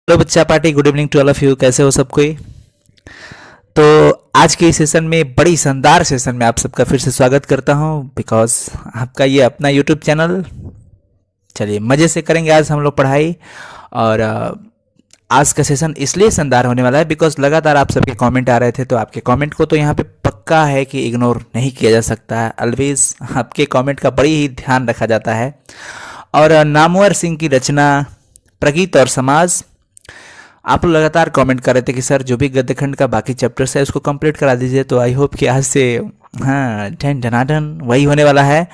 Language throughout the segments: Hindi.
हेलो बच्चा party, good evening to all of you. कैसे हो सब कोई? तो आज के इस सेशन में, बड़ी शानदार सेशन में आप सबका फिर से स्वागत करता हूं बिकॉज आपका ये अपना यूट्यूब चैनल। चलिए मज़े से करेंगे आज हम लोग पढ़ाई। और आज का सेशन इसलिए शानदार होने वाला है बिकॉज लगातार आप सबके कमेंट आ रहे थे, तो आपके कमेंट को तो यहाँ पे पक्का है कि इग्नोर नहीं किया जा सकता है। ऑलवेज आपके कमेंट का बड़ी ही ध्यान रखा जाता है। और नामवर सिंह की रचना प्रगीत और समाज, आप लोग लगातार कमेंट कर रहे थे कि सर जो भी गद्यखंड का बाकी चैप्टर्स है उसको कंप्लीट करा दीजिए। तो आई होप कि आज से हाँ ठन ठनाठन वही होने वाला है।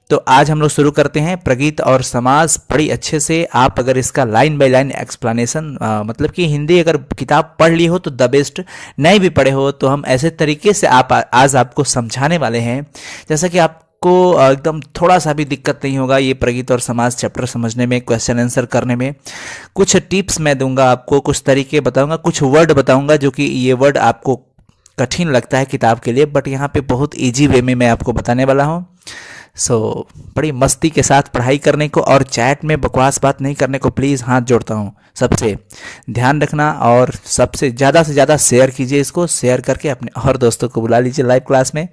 तो आज हम लोग शुरू करते हैं प्रगीत और समाज। बड़ी अच्छे से आप अगर इसका लाइन बाय लाइन एक्सप्लेनेशन, मतलब कि हिंदी अगर किताब पढ़ ली हो तो द बेस्ट, नहीं भी पढ़े हो तो हम ऐसे तरीके से आज आपको समझाने वाले हैं जैसा कि आप को एकदम थोड़ा सा भी दिक्कत नहीं होगा ये प्रगीत और समाज चैप्टर समझने में, क्वेश्चन आंसर करने में। कुछ टिप्स मैं दूंगा आपको, कुछ तरीके बताऊंगा, कुछ वर्ड बताऊंगा जो कि ये वर्ड आपको कठिन लगता है किताब के लिए, बट यहाँ पे बहुत इजी वे में मैं आपको बताने वाला हूँ। सो बड़ी मस्ती के साथ पढ़ाई करने को और चैट में बकवास बात नहीं करने को प्लीज़ हाथ जोड़ता हूँ सबसे, ध्यान रखना। और सबसे ज़्यादा से ज़्यादा शेयर कीजिए इसको, शेयर करके अपने और दोस्तों को बुला लीजिए लाइव क्लास में,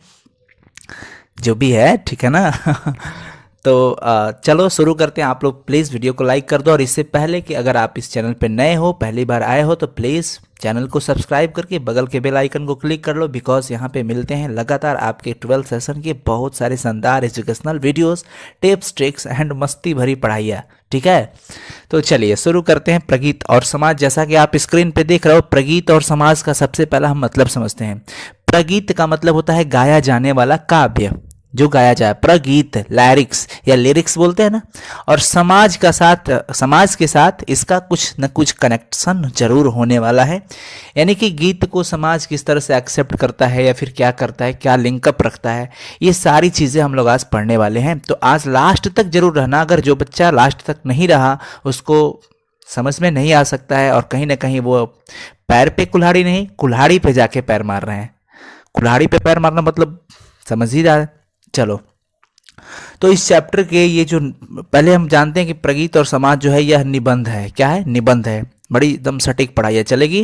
जो भी है, ठीक है ना। तो चलो शुरू करते हैं। आप लोग प्लीज़ वीडियो को लाइक कर दो। और इससे पहले कि अगर आप इस चैनल पे नए हो, पहली बार आए हो, तो प्लीज़ चैनल को सब्सक्राइब करके बगल के बेल आइकन को क्लिक कर लो बिकॉज यहाँ पे मिलते हैं लगातार आपके 12 सेशन के बहुत सारे शानदार educational videos, tips, tricks and मस्ती भरी पढ़ाइयाँ, ठीक है। तो चलिए शुरू करते हैं। प्रगीत और समाज, जैसा कि आप स्क्रीन पे देख रहे हो, प्रगीत और समाज का सबसे पहला हम मतलब समझते हैं। प्रगीत का मतलब होता है गाया जाने वाला काव्य, जो गाया जाए, प्रगीत लिरिक्स या लिरिक्स बोलते हैं ना। और समाज के साथ इसका कुछ न कुछ कनेक्शन जरूर होने वाला है, यानी कि गीत को समाज किस तरह से एक्सेप्ट करता है या फिर क्या करता है, क्या लिंकअप रखता है, ये सारी चीज़ें हम लोग आज पढ़ने वाले हैं। तो आज लास्ट तक जरूर रहना। अगर जो बच्चा लास्ट तक नहीं रहा उसको समझ में नहीं आ सकता है और कहीं ना कहीं वो पैर पे कुल्हाड़ी नहीं, कुल्हाड़ी पे जाके पैर मार रहे हैं। कुल्हाड़ी पे पैर मारना मतलब समझ ही रहा है। चलो, तो इस चैप्टर के ये जो पहले हम जानते हैं कि प्रगीत और समाज जो है यह निबंध है। क्या है? निबंध है। बड़ी एकदम सटीक पढ़ाई चलेगी।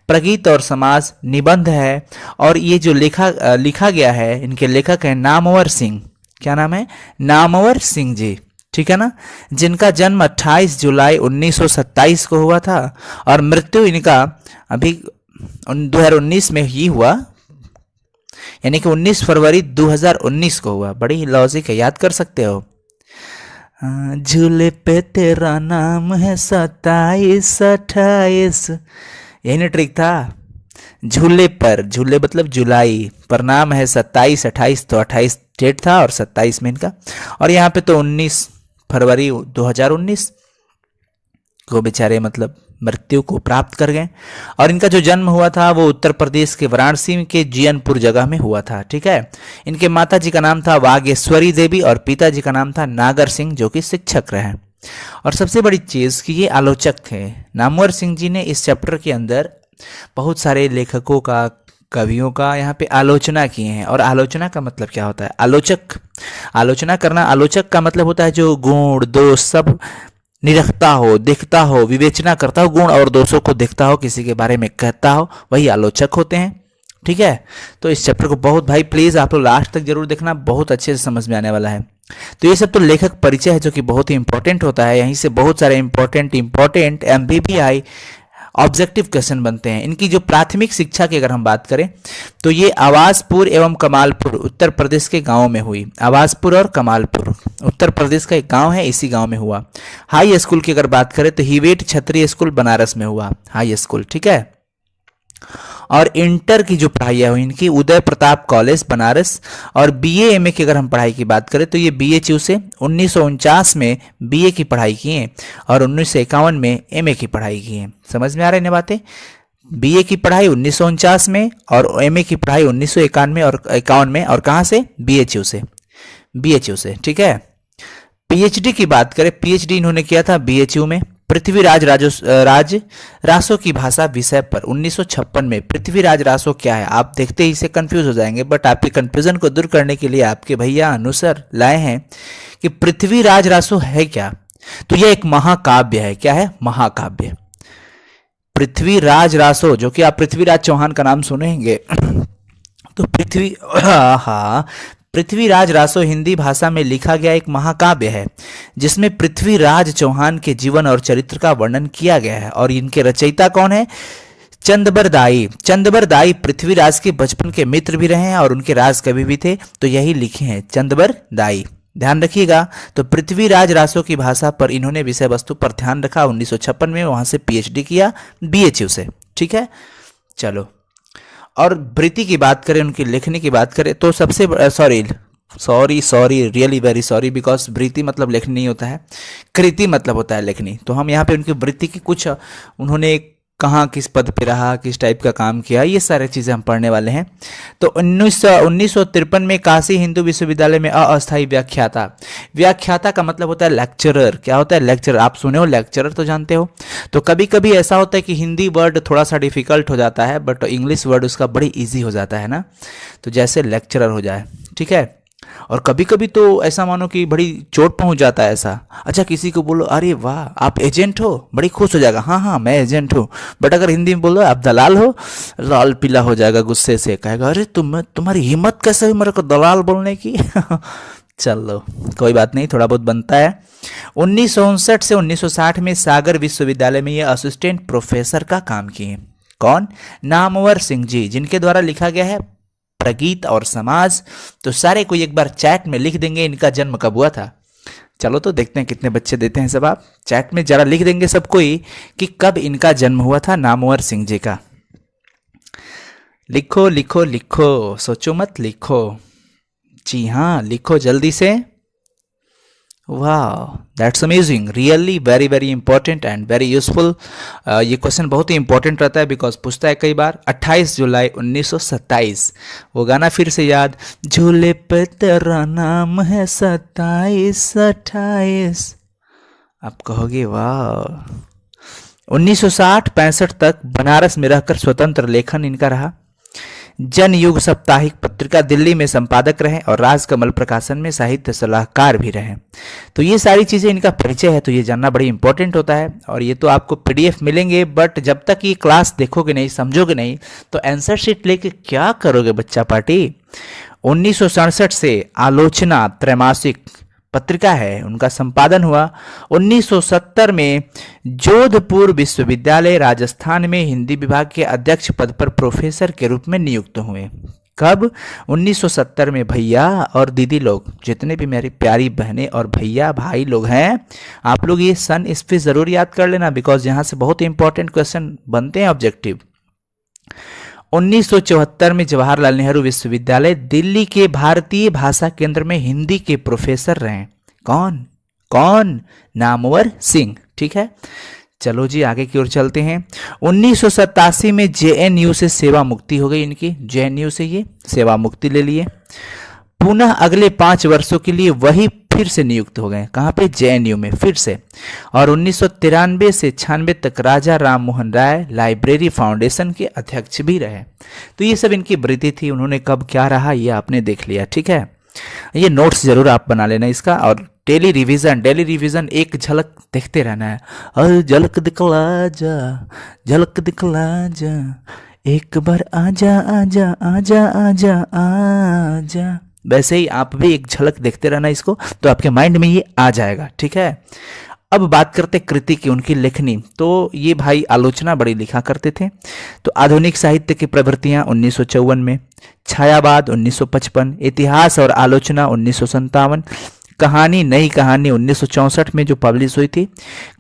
प्रगीत और समाज निबंध है। और ये जो लिखा गया है, इनके लेखक हैं नामवर सिंह। क्या नाम है? नामवर सिंह जी, ठीक है ना, जिनका जन्म 28 जुलाई 1927 को हुआ था और मृत्यु इनका अभी 2019 में ही हुआ, यानी कि 19 फरवरी 2019 को हुआ। बड़ी ही लॉजिक है, याद कर सकते हो। झूले पे तेरा नाम है 27 28, यही ना ट्रिक था। झूले पर, झूले मतलब जुलाई पर, नाम है 27 28, तो 28 डेट था और 27 में इनका। और यहाँ पे तो 19 फरवरी 2019 को बेचारे मतलब मृत्यु को प्राप्त कर गए। और इनका जो जन्म हुआ था वो उत्तर प्रदेश के वाराणसी के जियनपुर जगह में हुआ था, ठीक है। इनके माता जी का नाम था वागेश्वरी देवी और पिताजी का नाम था नागर सिंह, जो कि शिक्षक रहे। और सबसे बड़ी चीज़ कि ये आलोचक थे। नामवर सिंह जी ने इस चैप्टर के अंदर बहुत सारे लेखकों का, कवियों का यहाँ पे आलोचना किए हैं। और आलोचना का मतलब क्या होता है? आलोचना करना, आलोचक का मतलब होता है जो गुण दोष सब निरखता हो, देखता हो, विवेचना करता हो, गुण और दोषों को देखता हो, किसी के बारे में कहता हो, वही आलोचक होते हैं, ठीक है। तो इस चैप्टर को बहुत, भाई प्लीज़ आप लोग लास्ट तक जरूर देखना, बहुत अच्छे से समझ में आने वाला है। तो ये सब तो लेखक परिचय है जो कि बहुत ही इंपॉर्टेंट होता है। यहीं से बहुत सारे इंपॉर्टेंट MBBI ऑब्जेक्टिव क्वेश्चन बनते हैं। इनकी जो प्राथमिक शिक्षा की अगर हम बात करें तो ये आवासपुर एवं कमालपुर उत्तर प्रदेश के गांवों में हुई। आवासपुर और कमालपुर उत्तर प्रदेश का एक गांव है, इसी गांव में हुआ। हाई स्कूल की अगर बात करें तो हिवेट क्षत्रिय स्कूल बनारस में हुआ हाई स्कूल, ठीक है। और इंटर की जो पढ़ाई है इनकी उदय प्रताप कॉलेज बनारस। और BA MA की अगर हम पढ़ाई की बात करें तो ये BHU से 1949 में BA की पढ़ाई की है और 1951 में MA की पढ़ाई की है। समझ में आ रही है बातें? BA की पढ़ाई 1949 में और MA की पढ़ाई 1991 और 51 में। और कहाँ से? BHU से, ठीक है। PhD की बात करें, PhD इन्होंने किया था BHU में पृथ्वीराज रासो की भाषा विषय पर 1956 में। पृथ्वीराज रासो क्या है? आप देखते ही से कंफ्यूज हो जाएंगे, बट आपके कंफ्यूजन को दूर करने के लिए आपके भैया अनुसर लाए हैं कि पृथ्वीराज रासो है क्या। तो यह एक महाकाव्य है। क्या है? महाकाव्य। पृथ्वीराज रासो, जो कि आप पृथ्वीराज चौहान का नाम सुनेंगे। तो पृथ्वीराज रासो हिंदी भाषा में लिखा गया एक महाकाव्य है जिसमें पृथ्वीराज चौहान के जीवन और चरित्र का वर्णन किया गया है। और इनके रचयिता कौन है? चंदबरदाई। चंदबरदाई पृथ्वीराज के बचपन के मित्र भी रहे हैं और उनके राज कवि भी थे, तो यही लिखे हैं चंदबरदाई। ध्यान रखिएगा। तो पृथ्वीराज रासो की भाषा पर इन्होंने विषय वस्तु पर ध्यान रखा। 1956 में वहां से पीएचडी किया बीएचयू से। ठीक है, चलो। और वृत्ति की बात करें, उनकी लेखनी की बात करें, तो सबसे sorry really very sorry, because वृत्ति मतलब लेखनी नहीं होता है, कृति मतलब होता है लेखनी। तो हम यहाँ पे उनकी वृत्ति की कुछ, उन्होंने कहाँ किस पद पे रहा, किस टाइप का काम किया, ये सारी चीज़ें हम पढ़ने वाले हैं। तो 1953 में काशी हिंदू विश्वविद्यालय में अस्थायी व्याख्याता। व्याख्याता का मतलब होता है लेक्चरर। क्या होता है? लेक्चरर। आप सुने हो लेक्चरर तो जानते हो। तो कभी कभी ऐसा होता है कि हिंदी वर्ड थोड़ा सा डिफिकल्ट हो जाता है बट इंग्लिश वर्ड उसका बड़ी ईजी हो जाता है ना, तो जैसे लेक्चरर हो जाए। ठीक है। और कभी कभी तो ऐसा मानो कि बड़ी चोट पहुंच जाता है ऐसा। अच्छा, किसी को बोलो अरे वाह आप एजेंट हो, बड़ी खुश हो जाएगा, हाँ हाँ मैं एजेंट हूँ। बट अगर हिंदी में बोलो आप दलाल हो, लाल पीला हो जाएगा गुस्से से, कहेगा अरे तुम्हारी हिम्मत कैसे हुई मेरे को दलाल बोलने की। चलो कोई बात नहीं, थोड़ा बहुत बनता है। 1959 से 1960 में सागर विश्वविद्यालय में ये असिस्टेंट प्रोफेसर का काम किए। कौन? नामवर सिंह जी, जिनके द्वारा लिखा गया है प्रगीत और समाज। तो सारे कोई एक बार चैट में लिख देंगे इनका जन्म कब हुआ था। चलो तो देखते हैं कितने बच्चे देते हैं सब। आप चैट में जरा लिख देंगे सब कोई कि कब इनका जन्म हुआ था नामवर सिंह जी का। लिखो लिखो लिखो, सोचो मत, लिखो। जी हाँ, लिखो जल्दी से। वाह, that's amazing, really very very important and very useful. ये क्वेश्चन बहुत ही इंपॉर्टेंट रहता है बिकॉज पूछता है कई बार। 28 जुलाई 1927, वो गाना फिर से याद, झूले पे तेरा नाम है 27-28। आप कहोगे वाह। 1960-65 तक बनारस में रहकर स्वतंत्र लेखन इनका रहा। जनयुग साप्ताहिक पत्रिका दिल्ली में संपादक रहे और राजकमल प्रकाशन में साहित्य सलाहकार भी रहे। तो ये सारी चीज़ें इनका परिचय है, तो ये जानना बड़ी इंपॉर्टेंट होता है। और ये तो आपको पीडीएफ मिलेंगे बट जब तक ये क्लास देखोगे नहीं, समझोगे नहीं, तो आंसर शीट लेके क्या करोगे बच्चा पार्टी। 1967 से आलोचना त्रैमासिक पत्रिका है, उनका संपादन हुआ। 1970 में जोधपुर विश्वविद्यालय राजस्थान में हिंदी विभाग के अध्यक्ष पद पर प्रोफेसर के रूप में नियुक्त हुए। कब? 1970 में। भैया और दीदी लोग, जितने भी मेरी प्यारी बहनें और भैया भाई लोग हैं, आप लोग ये सन इस पे जरूर याद कर लेना बिकॉज यहाँ से बहुत इंपॉर्टेंट क्वेश्चन बनते हैं ऑब्जेक्टिव। 1974 में जवाहरलाल नेहरू विश्वविद्यालय दिल्ली के भारतीय भाषा केंद्र में हिंदी के प्रोफेसर रहे। कौन? नामवर सिंह। ठीक है, चलो जी आगे की ओर चलते हैं। 1987 में जेएनयू से सेवा मुक्ति हो गई इनकी। जेएनयू से ये सेवा मुक्ति ले लिए। पुनः अगले 5 वर्षों के लिए वही फिर से नियुक्त हो गए। कहाँ पे? जेएनयू में फिर से। और 1993 से 96 तक राजा राम मोहन राय लाइब्रेरी फाउंडेशन के अध्यक्ष भी रहे। तो ये सब इनकी वृत्ति थी। उन्होंने कब क्या रहा ये आपने देख लिया। ठीक है, ये नोट्स जरूर आप बना लेना इसका। और डेली रिवीजन एक झलक देखते रहना है। और झलक दिखला जा एक बार आजा आजा आजा आजा आजा। वैसे ही आप भी एक झलक देखते रहना इसको, तो आपके माइंड में ये आ जाएगा। ठीक है, अब बात करते कृति की, उनकी लेखनी। तो ये भाई आलोचना बड़ी लिखा करते थे। तो आधुनिक साहित्य की प्रवृत्तियां 1954 में, छायावाद 1955, इतिहास और आलोचना 1957, कहानी नई कहानी 1964 में जो पब्लिश हुई थी,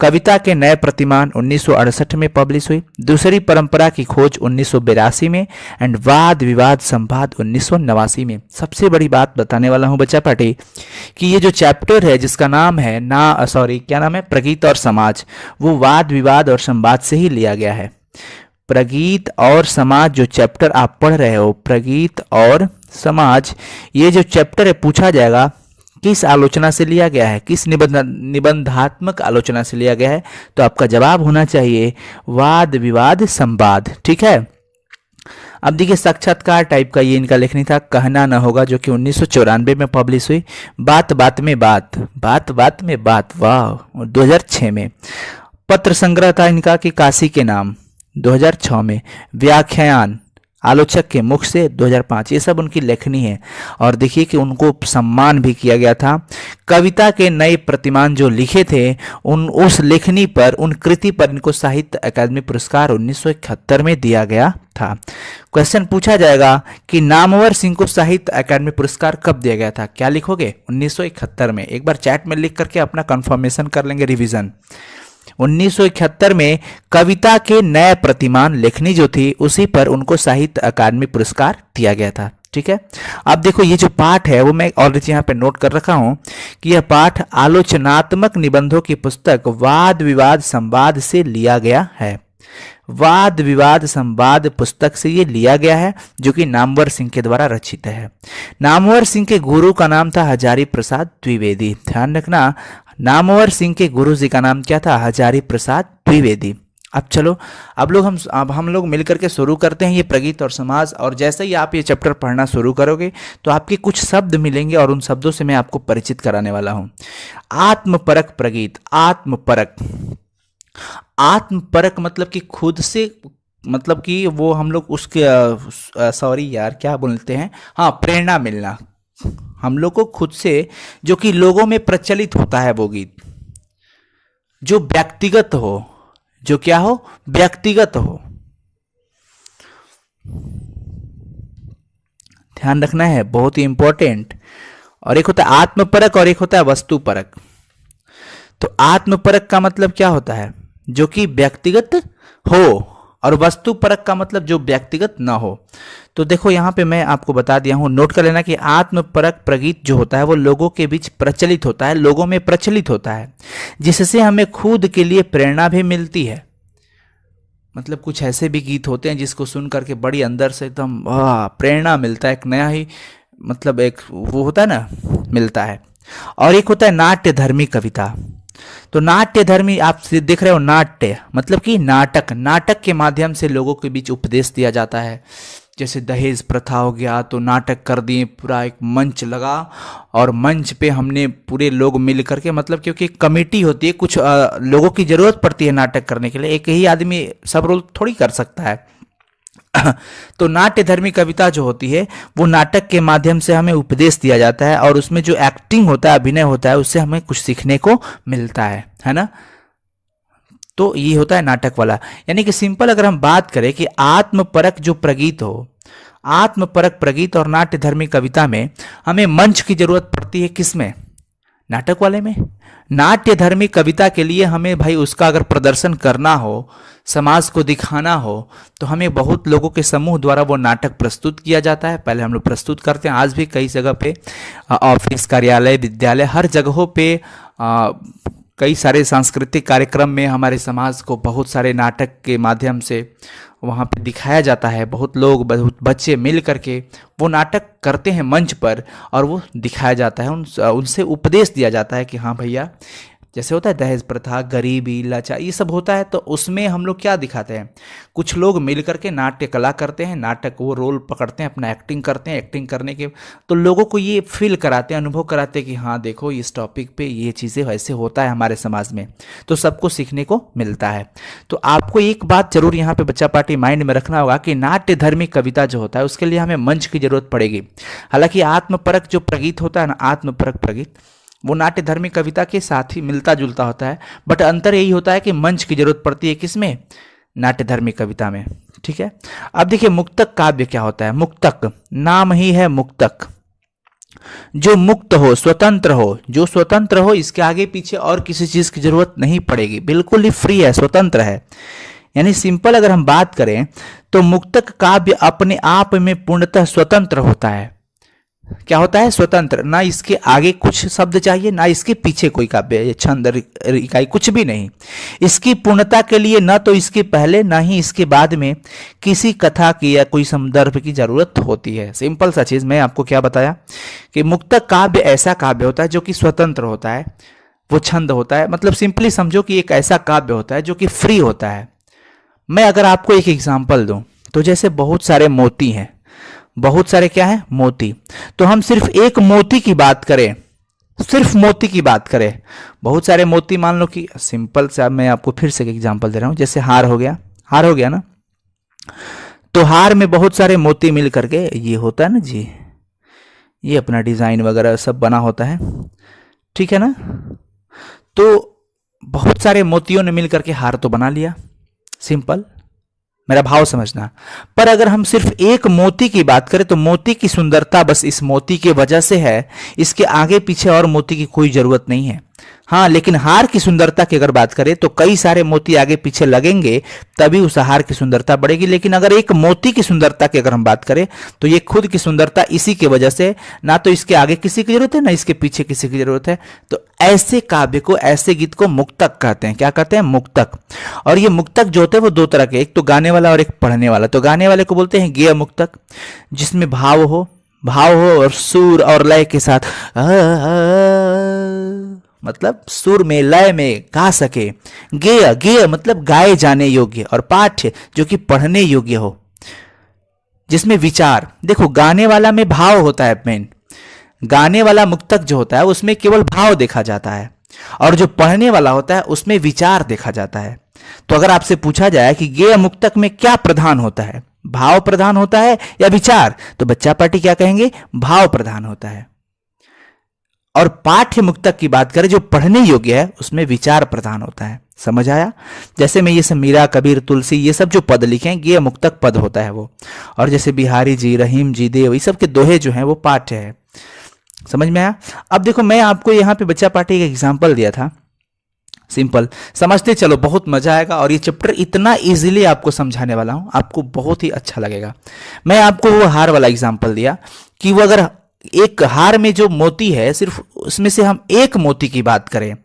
कविता के नए प्रतिमान 1968 में पब्लिश हुई, दूसरी परंपरा की खोज 1982 में एंड वाद विवाद संवाद 1989 में। सबसे बड़ी बात बताने वाला हूं बच्चा पार्टी कि ये जो चैप्टर है जिसका नाम है क्या नाम है, प्रगीत और समाज, वो वाद विवाद और संवाद से ही लिया गया है। प्रगीत और समाज जो चैप्टर आप पढ़ रहे हो, प्रगीत और समाज, ये जो चैप्टर है पूछा जाएगा किस आलोचना से लिया गया है, किस निबंधात्मक आलोचना से लिया गया है, तो आपका जवाब होना चाहिए वाद विवाद संवाद। ठीक है, अब देखिए साक्षात्कार टाइप का ये इनका लेखनी था। कहना न होगा जो कि 1994 में पब्लिश हुई। बात बात में बात, बात बात में बात, वाह, 2006 में। पत्र संग्रह था इनका कि काशी के नाम, 2006 में, व्याख्यान आलोचक के मुख से 2005। ये सब उनकी लेखनी है और देखिए कि उनको सम्मान भी किया गया था। कविता के नए प्रतिमान जो लिखे थे उस लेखनी पर, उन कृति पर इनको साहित्य अकादमी पुरस्कार 1971 में दिया गया था। क्वेश्चन पूछा जाएगा कि नामवर सिंह को साहित्य अकादमी पुरस्कार कब दिया गया था, क्या लिखोगे? 1971 में। एक बार चैट में लिख करके अपना कंफर्मेशन कर लेंगे, रिवीजन। 1971 में कविता के नए प्रतिमान लेखनी जो थी उसी पर उनको साहित्य अकादमी पुरस्कार दिया गया था। ठीक है, अब देखो ये जो पाठ है वो मैं ऑलरेडी यहाँ पे नोट कर रखा हूँ कि यह पाठ आलोचनात्मक निबंधों की पुस्तक वाद विवाद संवाद से लिया गया है। वाद विवाद संवाद पुस्तक से ये लिया गया है जो कि नामवर सिंह के द्वारा रचित है। नामवर सिंह के गुरु का नाम था हजारी प्रसाद द्विवेदी। ध्यान रखना, नामवर सिंह के गुरु जी का नाम क्या था? हजारी प्रसाद द्विवेदी। अब चलो, अब हम लोग मिलकर के शुरू करते हैं ये प्रगीत और समाज। और जैसे ही आप ये चैप्टर पढ़ना शुरू करोगे तो आपके कुछ शब्द मिलेंगे और उन शब्दों से मैं आपको परिचित कराने वाला हूं। आत्मपरक प्रगीत। आत्मपरक, आत्मपरक मतलब कि खुद से, मतलब कि वो हम लोग उसके सॉरी यार क्या बोलते हैं, हाँ, प्रेरणा मिलना हम लोग को खुद से, जो कि लोगों में प्रचलित होता है वो गीत, जो व्यक्तिगत हो, जो क्या हो? व्यक्तिगत हो। ध्यान रखना है, बहुत ही इंपॉर्टेंट। और एक होता है आत्मपरक और एक होता है वस्तुपरक। तो आत्मपरक का मतलब क्या होता है? जो कि व्यक्तिगत हो, और वस्तुपरक का मतलब जो व्यक्तिगत ना हो। तो देखो यहाँ पे मैं आपको बता दिया हूं, नोट कर लेना कि आत्मपरक प्रगीत जो होता है वो लोगों के बीच प्रचलित होता है, लोगों में प्रचलित होता है, जिससे हमें खुद के लिए प्रेरणा भी मिलती है। मतलब कुछ ऐसे भी गीत होते हैं जिसको सुन करके बड़ी अंदर से एकदम प्रेरणा मिलता है, एक नया ही मतलब एक वो होता है ना, मिलता है। और एक होता है नाट्य धर्मी कविता। तो नाट्य धर्मी आप देख रहे हो, नाट्य मतलब कि नाटक, नाटक के माध्यम से लोगों के बीच उपदेश दिया जाता है। जैसे दहेज प्रथा हो गया तो नाटक कर दिए, पूरा एक मंच लगा और मंच पे हमने पूरे लोग मिल करके, मतलब क्योंकि कमेटी होती है, कुछ लोगों की जरूरत पड़ती है नाटक करने के लिए, एक ही आदमी सब रोल थोड़ी कर सकता है। तो नाट्य धर्मी कविता जो होती है वो नाटक के माध्यम से हमें उपदेश दिया जाता है और उसमें जो एक्टिंग होता है, अभिनय होता है, उससे हमें कुछ सीखने को मिलता है ना। तो ये होता है नाटक वाला। यानी कि सिंपल अगर हम बात करें कि आत्मपरक जो प्रगीत हो, आत्मपरक प्रगीत और नाट्य धर्मी कविता में हमें मंच की जरूरत पड़ती है, किसमें? नाटक वाले में। नाट्य धर्मी कविता के लिए हमें भाई उसका अगर प्रदर्शन करना हो, समाज को दिखाना हो, तो हमें बहुत लोगों के समूह द्वारा वो नाटक प्रस्तुत किया जाता है। पहले हम लोग प्रस्तुत करते हैं, आज भी कई जगह पे ऑफिस, कार्यालय, विद्यालय, हर जगहों पे कई सारे सांस्कृतिक कार्यक्रम में हमारे समाज को बहुत सारे नाटक के माध्यम से वहाँ पे दिखाया जाता है। बहुत लोग, बहुत बच्चे मिल करके वो नाटक करते हैं मंच पर और वो दिखाया जाता है, उनसे उपदेश दिया जाता है कि हाँ भैया, जैसे होता है दहेज प्रथा, गरीबी, लाचार, ये सब होता है। तो उसमें हम लोग क्या दिखाते हैं? कुछ लोग मिल करके नाट्य कला करते हैं, नाटक वो रोल पकड़ते हैं, अपना एक्टिंग करते हैं। एक्टिंग करने के तो लोगों को ये फील कराते हैं, अनुभव कराते हैं कि हाँ देखो इस टॉपिक पे ये चीज़ें वैसे होता है हमारे समाज में, तो सबको सीखने को मिलता है। तो आपको एक बात जरूर यहाँ पे बच्चा पार्टी माइंड में रखना होगा कि नाट्य धर्मी कविता जो होता है उसके लिए हमें मंच की जरूरत पड़ेगी। हालांकि आत्मपरक जो प्रगीत होता है ना, आत्मपरक प्रगीत, वो नाट्य धर्मी कविता के साथ ही मिलता जुलता होता है, बट अंतर यही होता है कि मंच की जरूरत पड़ती है किसमें? नाट्य धर्मी कविता में। ठीक है, अब देखिए मुक्तक काव्य क्या होता है? मुक्तक, नाम ही है मुक्तक, जो मुक्त हो, स्वतंत्र हो, जो स्वतंत्र हो, इसके आगे पीछे और किसी चीज की जरूरत नहीं पड़ेगी, बिल्कुल ही फ्री है, स्वतंत्र है। यानी सिंपल अगर हम बात करें तो मुक्तक काव्य अपने आप में पूर्णतः स्वतंत्र होता है। क्या होता है? स्वतंत्र। ना इसके आगे कुछ शब्द चाहिए, ना इसके पीछे कोई काव्य, छंद, इकाई, कुछ भी नहीं। इसकी पूर्णता के लिए ना तो इसके पहले ना ही इसके बाद में किसी कथा की या कोई संदर्भ की जरूरत होती है। सिंपल सा चीज मैं आपको क्या बताया कि मुक्तक काव्य ऐसा काव्य होता है जो कि स्वतंत्र होता है, वो छंद होता है। मतलब सिंपली समझो कि एक ऐसा काव्य होता है जो कि फ्री होता है। मैं अगर आपको एक एग्जाम्पल दूं तो जैसे बहुत सारे मोती हैं, बहुत सारे क्या है? मोती। तो हम सिर्फ एक मोती की बात करें, सिर्फ मोती की बात करें, बहुत सारे मोती, मान लो कि सिंपल सा मैं आपको फिर से एक एग्जांपल दे रहा हूं, जैसे हार हो गया, हार हो गया ना। तो हार में बहुत सारे मोती मिल करके ये होता है ना जी, ये अपना डिजाइन वगैरह सब बना होता है, ठीक है ना। तो बहुत सारे मोतियों ने मिल करके हार तो बना लिया, सिंपल, मेरा भाव समझना। पर अगर हम सिर्फ एक मोती की बात करें तो मोती की सुंदरता बस इस मोती की वजह से है, इसके आगे पीछे और मोती की कोई जरूरत नहीं है। हाँ, लेकिन हार की सुंदरता की अगर बात करें तो कई सारे मोती आगे पीछे लगेंगे तभी उस हार की सुंदरता बढ़ेगी। लेकिन अगर एक मोती की सुंदरता की अगर हम बात करें तो ये खुद की सुंदरता इसी की वजह से, ना तो इसके आगे किसी की जरूरत है ना इसके पीछे किसी की जरूरत है। तो ऐसे काव्य को, ऐसे गीत को मुक्तक कहते हैं। क्या कहते हैं? मुक्तक। और ये मुक्तक जो होते हैं वो दो तरह के, एक तो गाने वाला और एक पढ़ने वाला। तो गाने वाले को बोलते हैं गेय मुक्तक, जिसमें भाव हो और सुर और लय के साथ मतलब सुर में लय में गा सके। गेय मतलब गाए जाने योग्य, और पाठ्य जो कि पढ़ने योग्य हो, जिसमें विचार। देखो, गाने वाला में भाव होता है मेन, गाने वाला मुक्तक जो होता है उसमें केवल भाव देखा जाता है, और जो पढ़ने वाला होता है उसमें विचार देखा जाता है। तो अगर आपसे पूछा जाए कि गेय मुक्तक में क्या प्रधान होता है, भाव प्रधान होता है या विचार, तो बच्चा पार्टी क्या कहेंगे? भाव प्रधान होता है। और पाठ्य मुक्तक की बात करें जो पढ़ने योग्य है उसमें विचार प्रधान होता है। समझ आया? जैसे मैं ये सब मीरा, कबीर, तुलसी, ये सब जो पद लिखे हैं ये मुक्तक पद होता है वो। और जैसे बिहारी जी, रहीम जी, देव, ये सब के दोहे जो हैं वो पाठ्य है। समझ में आया? अब देखो, मैं आपको यहाँ पे बच्चा पार्टी का एग्जाम्पल दिया था, सिंपल समझते चलो, बहुत मजा आएगा। और ये चैप्टर इतना इजीली आपको समझाने वाला हूं, आपको बहुत ही अच्छा लगेगा। मैं आपको वो हार वाला एग्जाम्पल दिया कि वो अगर एक हार में जो मोती है, सिर्फ उसमें से हम एक मोती की बात करें,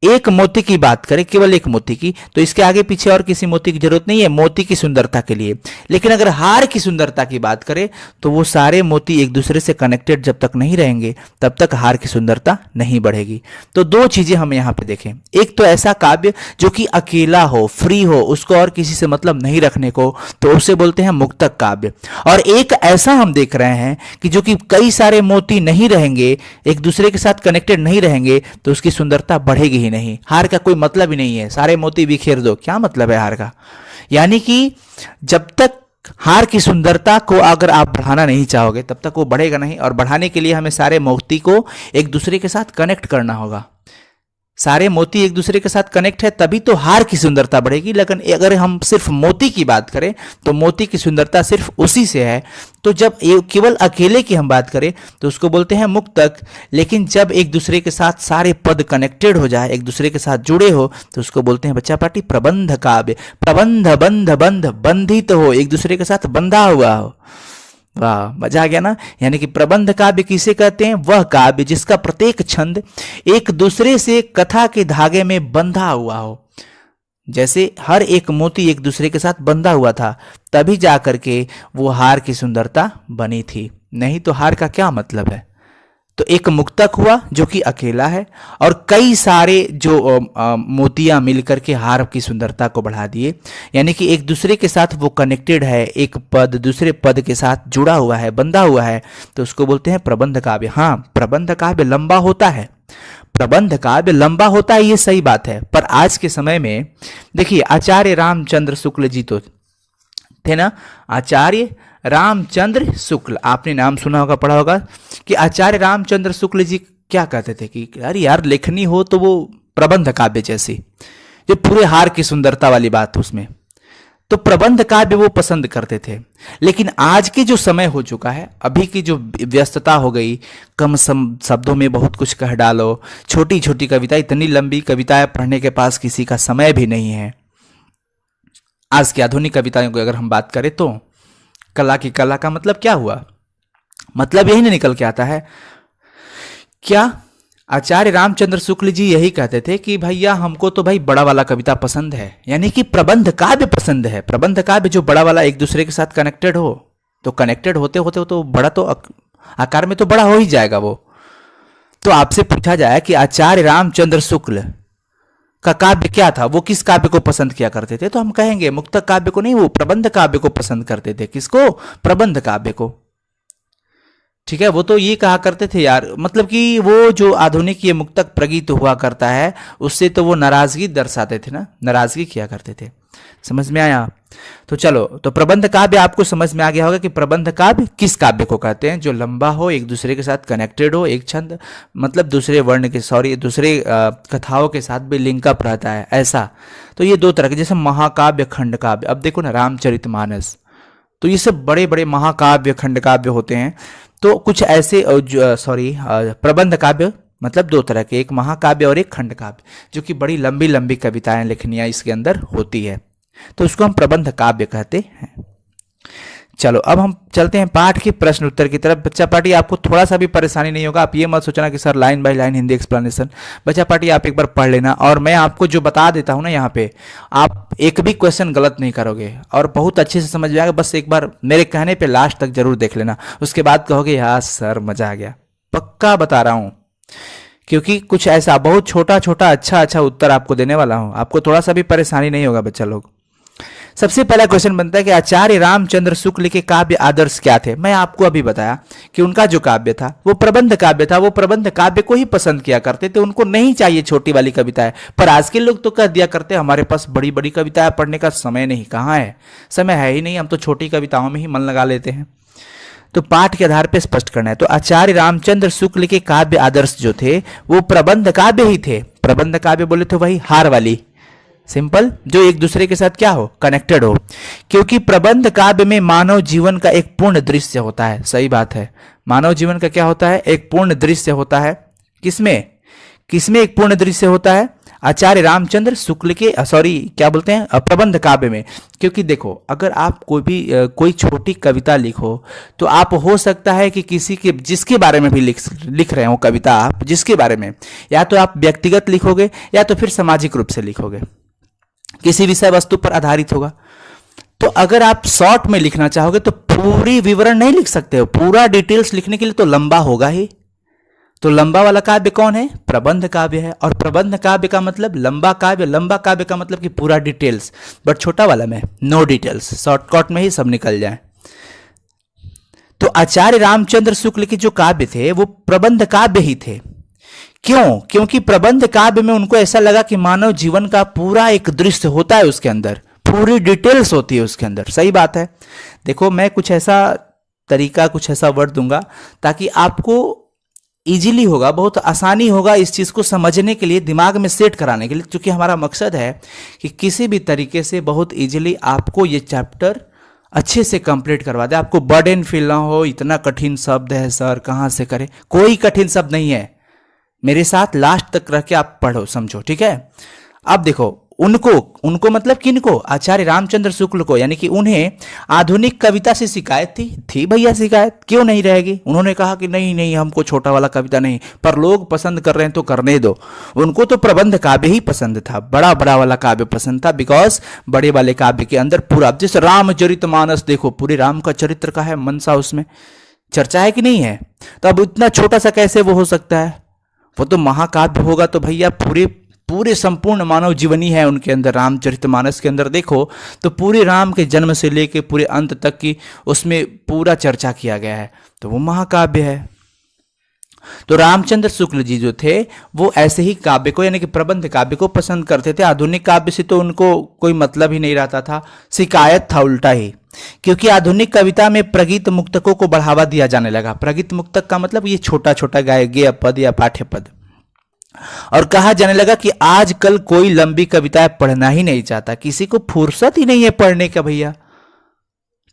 एक मोती की बात करें, केवल एक मोती की, तो इसके आगे पीछे और किसी मोती की जरूरत नहीं है मोती की सुंदरता के लिए। लेकिन अगर हार की सुंदरता की बात करें तो वो सारे मोती एक दूसरे से कनेक्टेड जब तक नहीं रहेंगे तब तक हार की सुंदरता नहीं बढ़ेगी। तो दो चीजें हम यहां पे देखें, एक तो ऐसा काव्य जो कि अकेला हो, फ्री हो, उसको और किसी से मतलब नहीं रखने को, तो उसे बोलते हैं मुक्तक काव्य। और एक ऐसा हम देख रहे हैं कि जो कि कई सारे मोती नहीं रहेंगे, एक दूसरे के साथ कनेक्टेड नहीं रहेंगे, तो उसकी सुंदरता बढ़ेगी ही नहीं। हार का कोई मतलब ही नहीं है, सारे मोती बिखेर दो, क्या मतलब है हार का? यानी कि जब तक हार की सुंदरता को अगर आप बढ़ाना नहीं चाहोगे तब तक वो बढ़ेगा नहीं। और बढ़ाने के लिए हमें सारे मोती को एक दूसरे के साथ कनेक्ट करना होगा। सारे मोती एक दूसरे के साथ कनेक्ट है तभी तो हार की सुंदरता बढ़ेगी। लेकिन अगर हम सिर्फ मोती की बात करें तो मोती की सुंदरता सिर्फ उसी से है। तो जब केवल अकेले की हम बात करें तो उसको बोलते हैं मुक्तक। लेकिन जब एक दूसरे के साथ सारे पद कनेक्टेड हो जाए, एक दूसरे के साथ जुड़े हो, तो उसको बोलते हैं बच्चा पार्टी प्रबंध काव्य। प्रबंध, बंध, बंध, बंधित हो, एक दूसरे के साथ बंधा हुआ हो। वाह, मजा आ गया ना। यानी कि प्रबंध काव्य किसे कहते हैं? वह काव्य जिसका प्रत्येक छंद एक दूसरे से कथा के धागे में बंधा हुआ हो। जैसे हर एक मोती एक दूसरे के साथ बंधा हुआ था, तभी जाकर के वो हार की सुंदरता बनी थी, नहीं तो हार का क्या मतलब है। तो एक मुक्तक हुआ जो कि अकेला है, और कई सारे जो मोतियां मिलकर के हार की सुंदरता को बढ़ा दिए। यानी कि एक दूसरे के साथ वो कनेक्टेड है, एक पद दूसरे पद के साथ जुड़ा हुआ है, बंधा हुआ है, तो उसको बोलते हैं प्रबंध काव्य। हाँ, प्रबंध काव्य लंबा होता है, प्रबंध काव्य लंबा होता है, ये सही बात है। पर आज के समय में देखिए, आचार्य रामचंद्र शुक्ल जी तो थे ना, आचार्य रामचंद्र शुक्ल, आपने नाम सुना होगा, पढ़ा होगा कि आचार्य रामचंद्र शुक्ल जी क्या कहते थे कि अरे यार, लेखनी हो तो वो प्रबंध काव्य जैसी, जो पूरे हार की सुंदरता वाली बात उसमें, तो प्रबंध काव्य वो पसंद करते थे। लेकिन आज के जो समय हो चुका है, अभी की जो व्यस्तता हो गई, कम शब्दों में बहुत कुछ कह डालो, छोटी छोटी कविता, इतनी लंबी कविताएं पढ़ने के पास किसी का समय भी नहीं है। आज की आधुनिक कविताओं की अगर हम बात करें तो कला की कला का मतलब क्या हुआ? मतलब यही नहीं निकल के आता है क्या? आचार्य रामचंद्र शुक्ल जी यही कहते थे कि भैया हमको तो भाई बड़ा वाला कविता पसंद है, यानी कि प्रबंध काव्य पसंद है। प्रबंध काव्य जो बड़ा वाला एक दूसरे के साथ कनेक्टेड हो, तो कनेक्टेड होते होते तो बड़ा तो आकार में तो बड़ा हो ही जाएगा वो। तो आपसे पूछा जाए कि आचार्य रामचंद्र शुक्ल का काव्य क्या था, वो किस काव्य को पसंद किया करते थे, तो हम कहेंगे मुक्तक काव्य को नहीं, वो प्रबंध काव्य को पसंद करते थे। किसको? प्रबंध काव्य को। ठीक है, वो तो ये कहा करते थे यार, मतलब कि वो जो आधुनिक ये मुक्तक प्रगीत हुआ करता है उससे तो वो नाराजगी दर्शाते थे ना, नाराजगी किया करते थे। समझ में आया? तो चलो, तो प्रबंध काव्य आपको समझ में आ गया होगा कि प्रबंध काव्य किस काव्य को कहते हैं, जो लंबा हो, एक दूसरे के साथ कनेक्टेड हो, एक छंद मतलब दूसरे वर्ण के दूसरे कथाओं के साथ भी लिंक अप रहता है, ऐसा। तो ये दो तरह के, जैसे महाकाव्य, खंड काव्य। अब देखो ना, रामचरितमानस, तो ये सब बड़े बड़े महाकाव्य, खंड काव्य होते हैं। तो कुछ ऐसे प्रबंध काव्य मतलब दो तरह के, एक महाकाव्य और एक खंड काव्य, जो कि बड़ी लंबी लंबी कविताएं लिखनियां इसके अंदर होती है, तो उसको हम प्रबंध काव्य कहते हैं। चलो अब हम चलते हैं पाठ के प्रश्न उत्तर की तरफ। बच्चा पार्टी आपको थोड़ा सा भी परेशानी नहीं होगा, आप ये मत सोचना कि sir line by line Hindi explanation. बच्चा पार्टी आप एक बार पढ़ लेना, और मैं आपको जो बता देता हूँ ना यहाँ पे, आप एक भी क्वेश्चन गलत नहीं करोगे और बहुत अच्छे से समझ में आएगा। बस एक बार मेरे कहने पे लास्ट तक जरूर देख लेना, उसके बाद कहोगे हाँ सर मजा आ गया। पक्का बता रहा हूँ, क्योंकि कुछ ऐसा बहुत छोटा छोटा अच्छा अच्छा उत्तर आपको देने वाला हूँ, आपको थोड़ा सा भी परेशानी नहीं होगा बच्चा लोग। सबसे पहला क्वेश्चन बनता है कि आचार्य रामचंद्र शुक्ल के काव्य आदर्श क्या थे। मैं आपको अभी बताया कि उनका जो काव्य था वो प्रबंध काव्य था, वो प्रबंध काव्य को ही पसंद किया करते थे, उनको नहीं चाहिए छोटी वाली कविताएं। पर आज के लोग तो कह दिया करते हमारे पास बड़ी बड़ी कविताएं पढ़ने का समय नहीं। कहाँ है समय, है ही नहीं, हम तो छोटी कविताओं में ही मन लगा लेते हैं। तो पाठ के आधार पर स्पष्ट करना है। तो आचार्य रामचंद्र शुक्ल के काव्य आदर्श जो थे वो प्रबंध काव्य ही थे। प्रबंध काव्य बोले तो वही हार वाली, सिंपल, जो एक दूसरे के साथ क्या हो, कनेक्टेड हो। क्योंकि प्रबंध काव्य में मानव जीवन का एक पूर्ण दृश्य होता है। सही बात है, मानव जीवन का क्या होता है, एक पूर्ण दृश्य होता है। किसमें किसमें एक पूर्ण दृश्य होता है, आचार्य रामचंद्र शुक्ल के क्या बोलते हैं, प्रबंध काव्य में। क्योंकि देखो, अगर आप कोई छोटी कविता लिखो तो आप हो सकता है कि किसी के जिसके बारे में भी लिख रहे हो कविता, आप जिसके बारे में, या तो आप व्यक्तिगत लिखोगे या तो फिर सामाजिक रूप से लिखोगे, किसी विषय वस्तु पर आधारित होगा। तो अगर आप शॉर्ट में लिखना चाहोगे तो पूरी विवरण नहीं लिख सकते हो, पूरा डिटेल्स लिखने के लिए तो लंबा होगा ही। तो लंबा वाला काव्य कौन है, प्रबंध काव्य है। और प्रबंध काव्य का मतलब लंबा काव्य, लंबा काव्य का मतलब कि पूरा डिटेल्स, बट छोटा वाला में नो डिटेल्स, शॉर्टकट में ही सब निकल जाए। तो आचार्य रामचंद्र शुक्ल के जो काव्य थे वो प्रबंध काव्य ही थे। क्यों? क्योंकि प्रबंध काव्य में उनको ऐसा लगा कि मानव जीवन का पूरा एक दृश्य होता है, उसके अंदर पूरी डिटेल्स होती है उसके अंदर। सही बात है। देखो, मैं कुछ ऐसा तरीका, कुछ ऐसा वर्ड दूंगा ताकि आपको इजीली होगा, बहुत आसानी होगा इस चीज को समझने के लिए, दिमाग में सेट कराने के लिए। क्योंकि हमारा मकसद है कि किसी भी तरीके से बहुत इजीली आपको ये चैप्टर अच्छे से कंप्लीट करवा दे, आपको बर्डन फील ना हो, इतना कठिन शब्द है सर कहाँ से करें। कोई कठिन शब्द नहीं है, मेरे साथ लास्ट तक रह के आप पढ़ो, समझो, ठीक है। अब देखो, उनको मतलब किनको, आचार्य रामचंद्र शुक्ल को, यानी कि उन्हें आधुनिक कविता से शिकायत थी भैया, शिकायत क्यों नहीं रहेगी। उन्होंने कहा कि नहीं नहीं, हमको छोटा वाला कविता नहीं, पर लोग पसंद कर रहे हैं तो करने दो। उनको तो प्रबंध काव्य ही पसंद था, बड़ा बड़ा वाला काव्य पसंद था, बिकॉज बड़े वाले काव्य के अंदर पूरा, जैसे रामचरितमानस देखो, पूरे राम का चरित्र का है मनसा, उसमें चर्चा है कि नहीं है। तो अब इतना छोटा सा कैसे वो हो सकता है, वो तो महाकाव्य होगा। तो भैया पूरे संपूर्ण मानव जीवनी है उनके अंदर। रामचरितमानस के अंदर देखो तो पूरे राम के जन्म से लेके पूरे अंत तक की उसमें पूरा चर्चा किया गया है, तो वो महाकाव्य है। तो रामचंद्र शुक्ल जी जो थे वो ऐसे ही काव्य को, यानी कि प्रबंध काव्य को पसंद करते थे। आधुनिक काव्य से तो उनको कोई मतलब ही नहीं रहता था, शिकायत था उल्टा ही। क्योंकि आधुनिक कविता में प्रगीत मुक्तकों को बढ़ावा दिया जाने लगा। प्रगीत मुक्तक का मतलब ये छोटा छोटा गेय पद या पाठ्य पद, और कहा जाने लगा कि आजकल कोई लंबी कविताएं पढ़ना ही नहीं चाहता, किसी को फुर्सत ही नहीं है पढ़ने का भैया,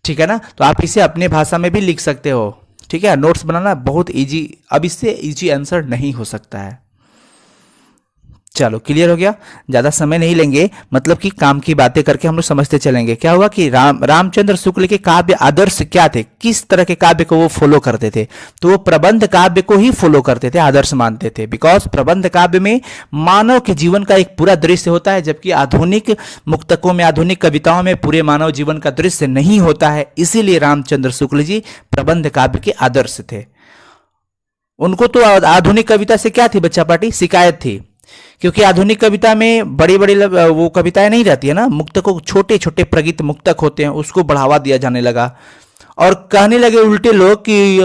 ठीक है ना। तो आप इसे अपने भाषा में भी लिख सकते हो, ठीक है। नोट्स बनाना बहुत इजी, अब इससे इजी आंसर नहीं हो सकता है। चलो क्लियर हो गया, ज्यादा समय नहीं लेंगे, मतलब कि काम की बातें करके हम लोग समझते चलेंगे। क्या हुआ कि रामचंद्र शुक्ल के काव्य आदर्श क्या थे, किस तरह के काव्य को वो फॉलो करते थे। तो वो प्रबंध काव्य को ही फॉलो करते थे, आदर्श मानते थे। बिकॉज प्रबंध काव्य में मानव के जीवन का एक पूरा दृश्य होता है, जबकि आधुनिक मुक्तकों में, आधुनिक कविताओं में पूरे मानव जीवन का दृश्य नहीं होता है। इसीलिए रामचंद्र शुक्ल जी प्रबंध काव्य के आदर्श थे। उनको तो आधुनिक कविता से क्या थी बच्चा पार्टी, शिकायत थी। क्योंकि आधुनिक कविता में बड़ी बड़ी वो कविताएं नहीं रहती है ना, मुक्तकों, छोटे छोटे प्रगीत मुक्तक होते हैं, उसको बढ़ावा दिया जाने लगा। और कहने लगे उल्टे लोग कि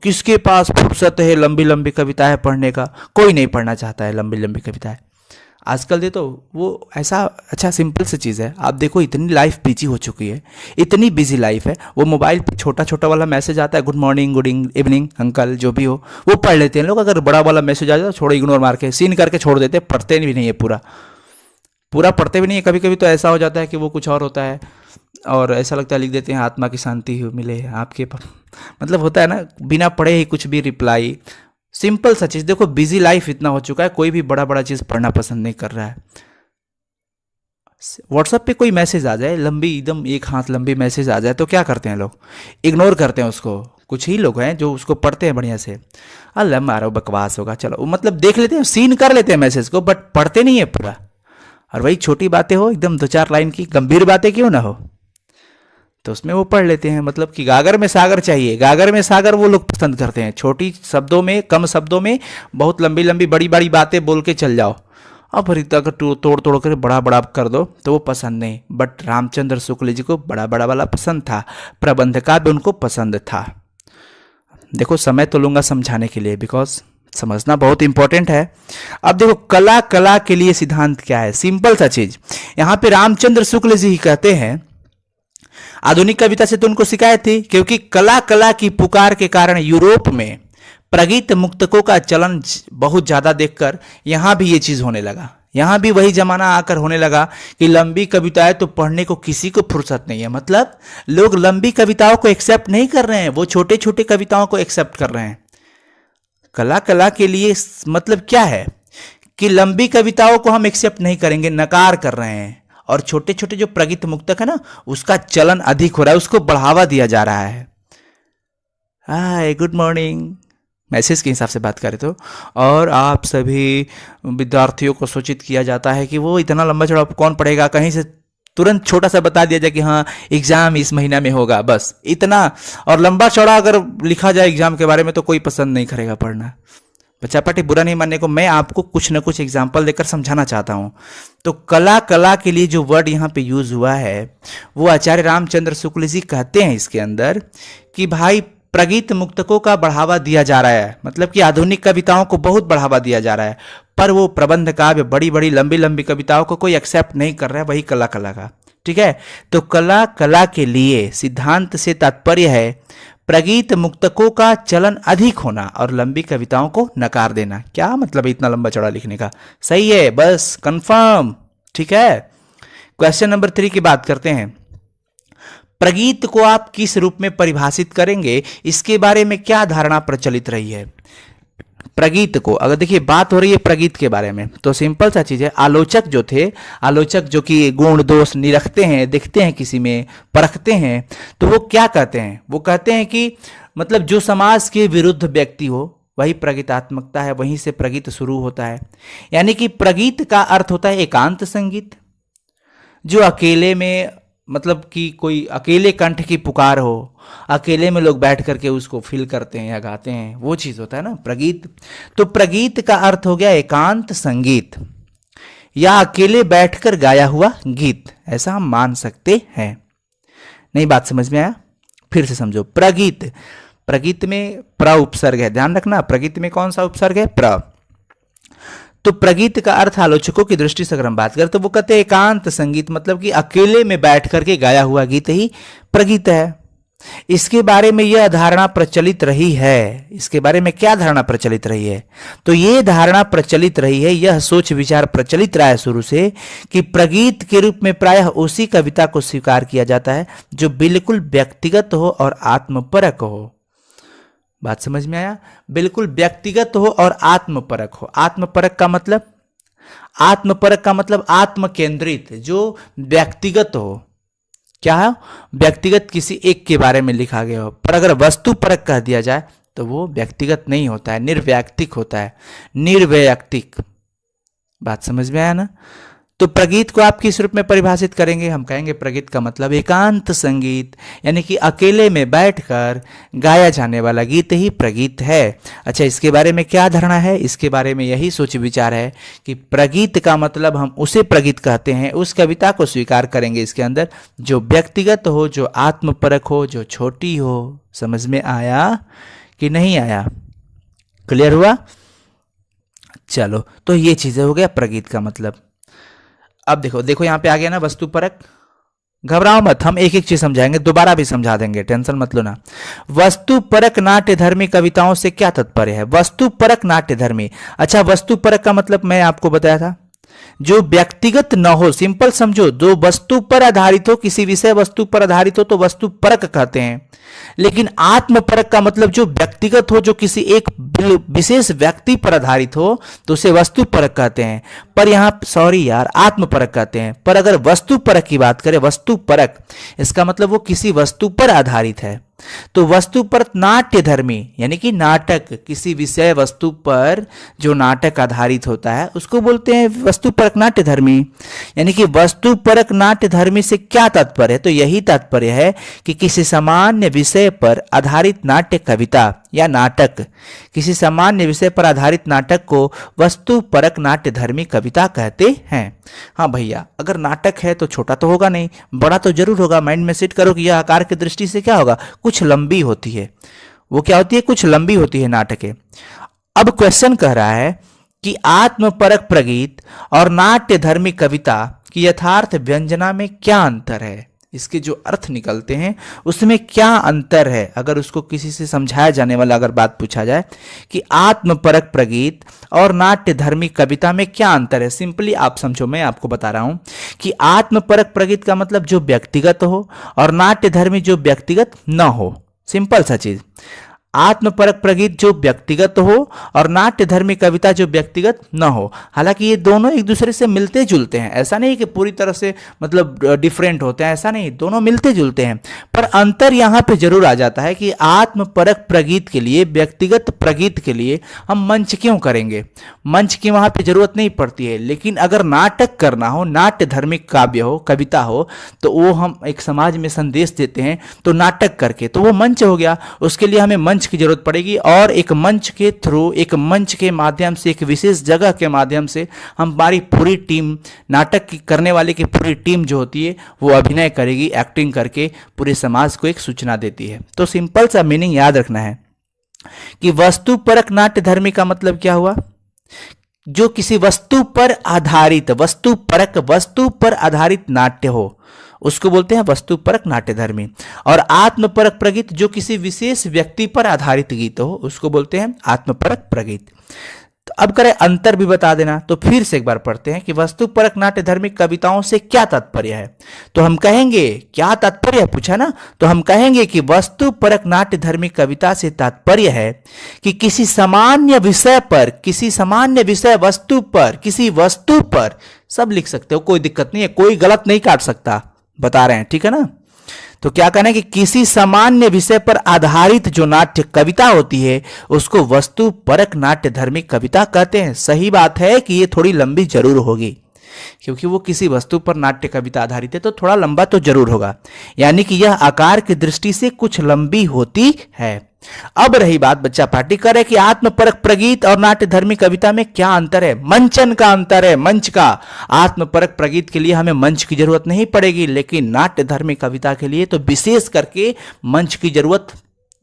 किसके पास फुर्सत है लंबी लंबी कविताएं पढ़ने का, कोई नहीं पढ़ना चाहता है लंबी लंबी कविताएं। आजकल दे तो वो ऐसा अच्छा सिंपल सी चीज़ है, आप देखो इतनी लाइफ बिजी हो चुकी है, इतनी बिजी लाइफ है, वो मोबाइल पे छोटा छोटा वाला मैसेज आता है, good morning good evening uncle जो भी हो, वो पढ़ लेते हैं लोग। अगर बड़ा वाला मैसेज आ जाए तो छोड़ो, इग्नोर मार के सीन करके छोड़ देते हैं, पढ़ते भी नहीं है पूरा पूरा पढ़ते भी नहीं है। कभी कभी तो ऐसा हो जाता है कि वो कुछ और होता है और ऐसा लगता है लिख देते हैं आत्मा की शांति हो मिले आपके मतलब होता है ना, बिना पढ़े ही कुछ भी रिप्लाई। सिंपल सा चीज़ देखो, बिजी लाइफ इतना हो चुका है, कोई भी बड़ा बड़ा चीज़ पढ़ना पसंद नहीं कर रहा है। व्हाट्सएप पे कोई मैसेज आ जाए, लंबी एकदम एक हाथ लंबी मैसेज आ जाए तो क्या करते हैं लोग, इग्नोर करते हैं उसको। कुछ ही लोग हैं जो उसको पढ़ते हैं बढ़िया से, अल्लाह मारो बकवास होगा चलो, मतलब देख लेते हैं, सीन कर लेते हैं मैसेज को, बट पढ़ते नहीं है पूरा। और वही छोटी बातें हो एकदम 2-4 लाइन की, गंभीर बातें क्यों ना हो, तो उसमें वो पढ़ लेते हैं। मतलब कि गागर में सागर चाहिए, गागर में सागर वो लोग पसंद करते हैं, छोटी शब्दों में कम शब्दों में बहुत लंबी लंबी बड़ी बड़ी बातें बोल के चल जाओ, और फिर इतना तोड़ तोड़ कर बड़ा बड़ा कर दो तो वो पसंद नहीं। बट रामचंद्र शुक्ल जी को बड़ा बड़ा वाला पसंद था, प्रबंध का भी उनको पसंद था। देखो समय तो लूंगा समझाने के लिए, बिकॉज समझना बहुत इंपॉर्टेंट है। अब देखो कला, कला के लिए सिद्धांत क्या है, सिंपल सा चीज। यहाँ पे रामचंद्र शुक्ल जी कहते हैं, आधुनिक कविता से तो उनको शिकायत थी, क्योंकि कला कला की पुकार के कारण यूरोप में प्रगीत मुक्तकों का चलन बहुत ज्यादा देखकर यहां भी ये चीज होने लगा। यहां भी वही जमाना आकर होने लगा कि लंबी कविताएं तो पढ़ने को किसी को फुर्सत नहीं है। मतलब लोग लंबी कविताओं को एक्सेप्ट नहीं कर रहे हैं, वो छोटे छोटे कविताओं को एक्सेप्ट कर रहे हैं। कला कला के लिए मतलब क्या है कि लंबी कविताओं को हम एक्सेप्ट नहीं करेंगे, नकार कर रहे हैं, और छोटे छोटे जो प्रगीत मुक्तक है ना, उसका चलन अधिक हो रहा है, उसको बढ़ावा दिया जा रहा है। हाय गुड मॉर्निंग मैसेज के हिसाब से बात करें तो, और आप सभी विद्यार्थियों को सूचित किया जाता है कि वो इतना लंबा चौड़ा कौन पढ़ेगा, कहीं से तुरंत छोटा सा बता दिया जाए कि हाँ एग्जाम इस महीना में होगा, बस इतना। और लंबा चौड़ा अगर लिखा जाए एग्जाम के बारे में तो कोई पसंद नहीं करेगा पढ़ना। बच्चा पार्टी बुरा नहीं मानने को, मैं आपको कुछ ना कुछ एग्जाम्पल देकर समझाना चाहता हूँ। तो कला, कला के लिए जो वर्ड यहाँ पे यूज हुआ है वो आचार्य रामचंद्र शुक्ल जी कहते हैं इसके अंदर कि भाई प्रगीत मुक्तकों का बढ़ावा दिया जा रहा है, मतलब कि आधुनिक कविताओं को बहुत बढ़ावा दिया जा रहा है, पर वो प्रबंध काव्य बड़ी बड़ी लंबी लंबी कविताओं को कोई एक्सेप्ट नहीं कर रहा है, वही कला कला का। ठीक है, तो कला कला के लिए सिद्धांत से तात्पर्य है प्रगीत मुक्तकों का चलन अधिक होना और लंबी कविताओं को नकार देना। क्या मतलब है इतना लंबा चौड़ा लिखने का, सही है, बस कंफर्म। ठीक है, क्वेश्चन नंबर 3 की बात करते हैं। प्रगीत को आप किस रूप में परिभाषित करेंगे, इसके बारे में क्या धारणा प्रचलित रही है। प्रगीत को अगर देखिए बात हो रही है प्रगीत के बारे में, तो सिंपल सा चीज है, आलोचक जो थे, आलोचक जो कि गुण दोष निरखते हैं, देखते हैं किसी में, परखते हैं, तो वो क्या कहते हैं, वो कहते हैं कि मतलब जो समाज के विरुद्ध व्यक्ति हो वही प्रगीतात्मकता है, वहीं से प्रगीत शुरू होता है। यानी कि प्रगीत का अर्थ होता है एकांत संगीत, जो अकेले में, मतलब कि कोई अकेले कंठ की पुकार हो, अकेले में लोग बैठ करके उसको फील करते हैं या गाते हैं, वो चीज होता है ना प्रगीत। तो प्रगीत का अर्थ हो गया एकांत संगीत या अकेले बैठकर गाया हुआ गीत, ऐसा हम मान सकते हैं। नहीं बात समझ में आया, फिर से समझो। प्रगीत, प्रगीत में प्र उपसर्ग है, ध्यान रखना, प्रगीत में कौन सा उपसर्ग है, प्र। तो प्रगीत का अर्थ आलोचकों की दृष्टि से अगर हम बात करें तो वो कहते हैं एकांत संगीत, मतलब कि अकेले में बैठ करके गाया हुआ गीत ही प्रगीत है। इसके बारे में यह धारणा प्रचलित रही है, इसके बारे में क्या धारणा प्रचलित रही है, तो ये धारणा प्रचलित रही है, यह सोच विचार प्रचलित रहा है शुरू से कि प्रगीत के रूप में प्रायः उसी कविता को स्वीकार किया जाता है जो बिल्कुल व्यक्तिगत हो और आत्मपरक हो। बात समझ में आया, बिल्कुल व्यक्तिगत हो और आत्मपरक हो। आत्मपरक का मतलब, आत्मपरक का मतलब आत्म केंद्रित, जो व्यक्तिगत हो। क्या है, व्यक्तिगत किसी एक के बारे में लिखा गया हो, पर अगर वस्तु परक कह दिया जाए तो वो व्यक्तिगत नहीं होता है, निर्वैयक्तिक होता है, निर्वैयक्तिक। बात समझ में आया ना। तो प्रगीत को आप किस रूप में परिभाषित करेंगे, हम कहेंगे प्रगीत का मतलब एकांत संगीत, यानी कि अकेले में बैठकर गाया जाने वाला गीत ही प्रगीत है। अच्छा, इसके बारे में क्या धारणा है, इसके बारे में यही सोच विचार है कि प्रगीत का मतलब हम उसे प्रगीत कहते हैं, उस कविता को स्वीकार करेंगे इसके अंदर जो व्यक्तिगत हो, जो आत्मपरक हो, जो छोटी हो। समझ में आया कि नहीं आया, क्लियर हुआ। चलो, तो ये चीजें हो गया प्रगीत का मतलब। अब देखो देखो यहाँ पे आ गया ना वस्तुपरक। घबराओ मत, हम एक एक चीज समझाएंगे, दोबारा भी समझा देंगे, टेंशन मत लो ना। वस्तुपरक नाट्य धर्मी कविताओं से क्या तात्पर्य है? वस्तुपरक नाट्य धर्मी, अच्छा वस्तुपरक का मतलब मैं आपको बताया था, जो व्यक्तिगत न हो, सिंपल समझो, जो वस्तु पर आधारित हो, किसी विषय वस्तु पर आधारित हो तो वस्तु परक कहते हैं। लेकिन आत्म परक का मतलब जो व्यक्तिगत हो, जो किसी एक विशेष व्यक्ति पर आधारित हो तो उसे वस्तु परक कहते हैं। पर यहाँ सॉरी यार, आत्म परक कहते हैं। पर अगर वस्तु परक की बात करें, वस्तु परक इसका मतलब वो किसी वस्तु पर आधारित है। तो वस्तु पर नाट्य धर्मी यानी कि नाटक, किसी विषय वस्तु पर जो नाटक आधारित होता है उसको बोलते हैं वस्तु परक नाट्य धर्मी। यानी कि वस्तु परक नाट्य धर्मी से क्या तात्पर्य है? तो यही तात्पर्य है कि किसी सामान्य विषय पर आधारित नाट्य कविता या नाटक, किसी सामान्य विषय पर आधारित नाटक को वस्तु परक नाट्य धर्मी कविता कहते हैं। हाँ भैया, अगर नाटक है तो छोटा तो होगा नहीं, बड़ा तो जरूर होगा। माइंड में सेट करो कि यह आकार की दृष्टि से क्या होगा, कुछ लंबी होती है। वो क्या होती है? कुछ लंबी होती है नाटकें। अब क्वेश्चन कह रहा है कि आत्मपरक प्रगीत और नाट्य धर्मी कविता की यथार्थ व्यंजना में क्या अंतर है? इसके जो अर्थ निकलते हैं उसमें क्या अंतर है? अगर उसको किसी से समझाया जाने वाला अगर बात पूछा जाए कि आत्मपरक प्रगीत और नाट्य धर्मी कविता में क्या अंतर है, सिंपली आप समझो, मैं आपको बता रहा हूं कि आत्मपरक प्रगीत का मतलब जो व्यक्तिगत हो और नाट्य धर्मी जो व्यक्तिगत न हो। सिंपल सा चीज, आत्मपरक प्रगीत जो व्यक्तिगत हो और नाट्य धर्मी कविता जो व्यक्तिगत न हो। हालांकि ये दोनों एक दूसरे से मिलते जुलते हैं, ऐसा नहीं कि पूरी तरह से मतलब डिफरेंट होते हैं, ऐसा नहीं, दोनों मिलते जुलते हैं। पर अंतर यहाँ पे जरूर आ जाता है कि आत्मपरक प्रगीत के लिए, व्यक्तिगत प्रगीत के लिए हम मंच क्यों करेंगे? मंच की वहां पे जरूरत नहीं पड़ती है। लेकिन अगर नाटक करना हो, नाट्य धर्मी काव्य हो, कविता हो, तो वो हम एक समाज में संदेश देते हैं तो नाटक करके, तो वो मंच हो गया। उसके लिए हमें मंच की जरूरत पड़ेगी और एक मंच के थ्रू, एक मंच के माध्यम से, एक विशेष जगह के माध्यम से हमारी पूरी टीम, नाटक की करने वाले की पूरी टीम जो होती है वो अभिनय करेगी, एक्टिंग करके पूरे समाज को एक सूचना देती है। तो सिंपल सा मीनिंग याद रखना है कि वस्तुपरक नाट्य धर्मी का मतलब क्या हुआ? जो किसी वस्तु पर आधारित, वस्तुपरक, वस्तु पर आधारित नाट्य हो उसको बोलते हैं वस्तुपरक नाट्य धर्मी। और आत्मपरक प्रगीत जो किसी विशेष व्यक्ति पर आधारित गीत हो उसको बोलते हैं आत्मपरक प्रगीत। तो अब करें अंतर भी बता देना, तो फिर से एक बार पढ़ते हैं कि वस्तुपरक नाट्य धर्मी कविताओं से क्या तात्पर्य है। तो हम कहेंगे क्या तात्पर्य पूछा ना, तो हम कहेंगे कि वस्तुपरक नाट्य धर्मी कविता से तात्पर्य है कि किसी सामान्य विषय पर, किसी सामान्य विषय वस्तु पर, किसी वस्तु पर, सब लिख सकते हो, कोई दिक्कत नहीं है, कोई गलत नहीं काट सकता, बता रहे हैं, ठीक है ना। तो क्या कहना है कि किसी सामान्य विषय पर आधारित जो नाट्य कविता होती है उसको वस्तुपरक नाट्य धर्मी कविता कहते हैं। सही बात है कि ये थोड़ी लंबी जरूर होगी क्योंकि वो किसी वस्तु पर नाट्य कविता आधारित है, तो थोड़ा लंबा तो जरूर होगा, यानी कि यह आकार की दृष्टि से कुछ लंबी होती है। अब रही बात, बच्चा पार्टी करे कि आत्मपरक प्रगीत और नाट्य धर्मी कविता में क्या अंतर है? मंचन का अंतर है, मंच का। आत्मपरक प्रगीत के लिए हमें मंच की जरूरत नहीं पड़ेगी, लेकिन नाट्य धर्मी कविता के लिए तो विशेष करके मंच की जरूरत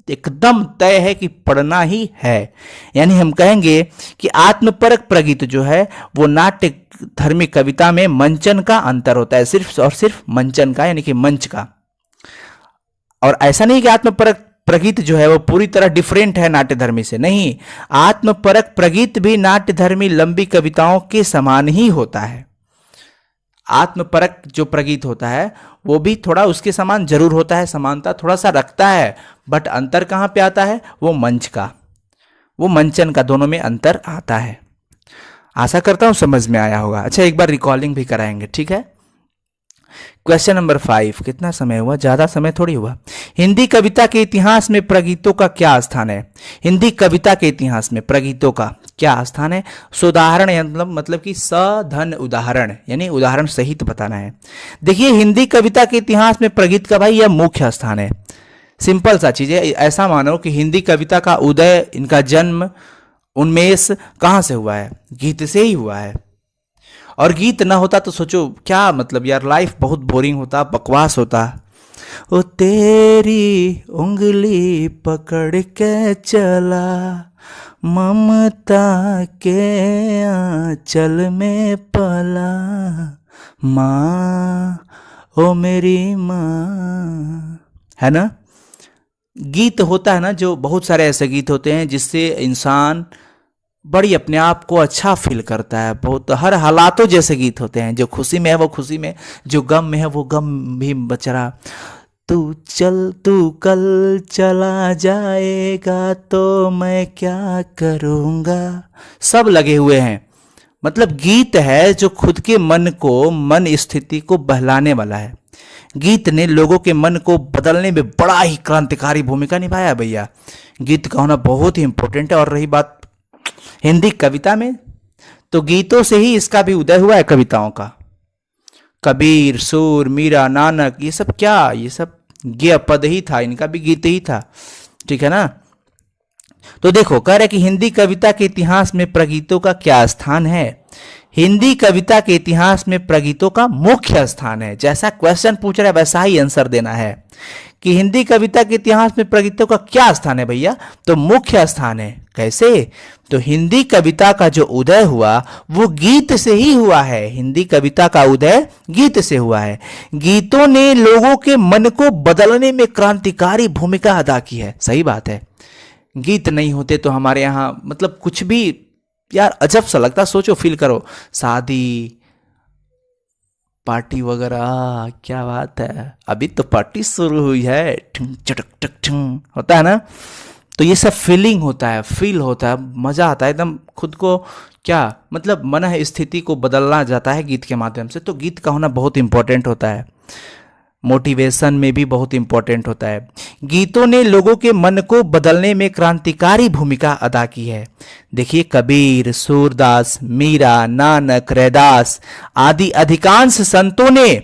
एकदम तय है कि पढ़ना ही है। यानी हम कहेंगे कि आत्मपरक प्रगीत जो है वो नाट्य धर्मी कविता में मंचन का अंतर होता है, सिर्फ और सिर्फ मंचन का, यानी कि मंच का। और ऐसा नहीं कि आत्मपरक प्रगीत जो है वो पूरी तरह डिफरेंट है नाट्य धर्मी से, नहीं, आत्मपरक प्रगीत भी नाट्य धर्मी लंबी कविताओं के समान ही होता है। आत्मपरक जो प्रगीत होता है वो भी थोड़ा उसके समान जरूर होता है, समानता थोड़ा सा रखता है, बट अंतर कहाँ पे आता है? वो मंच का, वो मंचन का, दोनों में अंतर आता है। आशा करता हूं समझ में आया होगा। अच्छा, एक बार रिकॉलिंग भी कराएंगे, ठीक है। क्वेश्चन नंबर 5, कितना समय हुआ? ज्यादा समय थोड़ी हुआ। हिंदी कविता के इतिहास में प्रगीतों का क्या स्थान है? हिंदी कविता के इतिहास में प्रगीतों का क्या स्थान है? सोदाहरण मतलब कि सधन उदाहरण, यानी उदाहरण सहित बताना है। देखिए, हिंदी कविता के इतिहास में प्रगीत का भाई यह मुख्य स्थान है। सिंपल सा चीज है, ऐसा मानो कि हिंदी कविता का उदय, इनका जन्म, उन्मेष कहां से हुआ है? गीत से ही हुआ है। और गीत ना होता तो सोचो क्या मतलब यार, लाइफ बहुत बोरिंग होता, बकवास होता। ओ तेरी उंगली पकड़ के चला, ममता के आंचल में पला, माँ ओ मेरी माँ, है ना। गीत होता है ना, जो बहुत सारे ऐसे गीत होते हैं जिससे इंसान बड़ी अपने आप को अच्छा फील करता है। बहुत हर हालातों जैसे गीत होते हैं, जो खुशी में है वो खुशी में, जो गम में है वो गम भी बचरा। तू कल चला जाएगा तो मैं क्या करूँगा, सब लगे हुए हैं। मतलब गीत है जो खुद के मन स्थिति को बहलाने वाला है। गीत ने लोगों के मन को बदलने में बड़ा ही क्रांतिकारी भूमिका निभाया भैया। गीत का होना बहुत ही इंपॉर्टेंट है। और रही बात हिंदी कविता में, तो गीतों से ही इसका भी उदय हुआ है, कविताओं का। कबीर, सूर, मीरा, नानक, ये सब क्या, ये सब गेय पद ही था, इनका भी गीत ही था, ठीक है ना। तो देखो, कह रहे कि हिंदी कविता के इतिहास में प्रगीतों का क्या स्थान है। हिंदी कविता के इतिहास में प्रगीतों का मुख्य स्थान है। जैसा क्वेश्चन पूछ रहा है वैसा ही आंसर देना है कि हिंदी कविता के इतिहास में प्रगीतों का क्या स्थान है भैया, तो मुख्य स्थान है। कैसे, तो हिंदी कविता का जो उदय हुआ वो गीत से ही हुआ है। हिंदी कविता का उदय गीत से हुआ है। गीतों ने लोगों के मन को बदलने में क्रांतिकारी भूमिका अदा की है। सही बात है, गीत नहीं होते तो हमारे यहाँ मतलब कुछ भी यार अजब सा लगता। सोचो, फील करो, शादी पार्टी वगैरह, क्या बात है, अभी तो पार्टी शुरू हुई है, ठुंग चटक टक ठुंग होता है ना। तो ये सब फीलिंग होता है, फील होता है, मजा आता है एकदम खुद को, क्या मतलब मन स्थिति को बदलना जाता है गीत के माध्यम से। तो गीत का होना बहुत इंपॉर्टेंट होता है, मोटिवेशन में भी बहुत इंपॉर्टेंट होता है। गीतों ने लोगों के मन को बदलने में क्रांतिकारी भूमिका अदा की है। देखिए, कबीर, सूरदास, मीरा, नानक, रैदास आदि अधिकांश संतों ने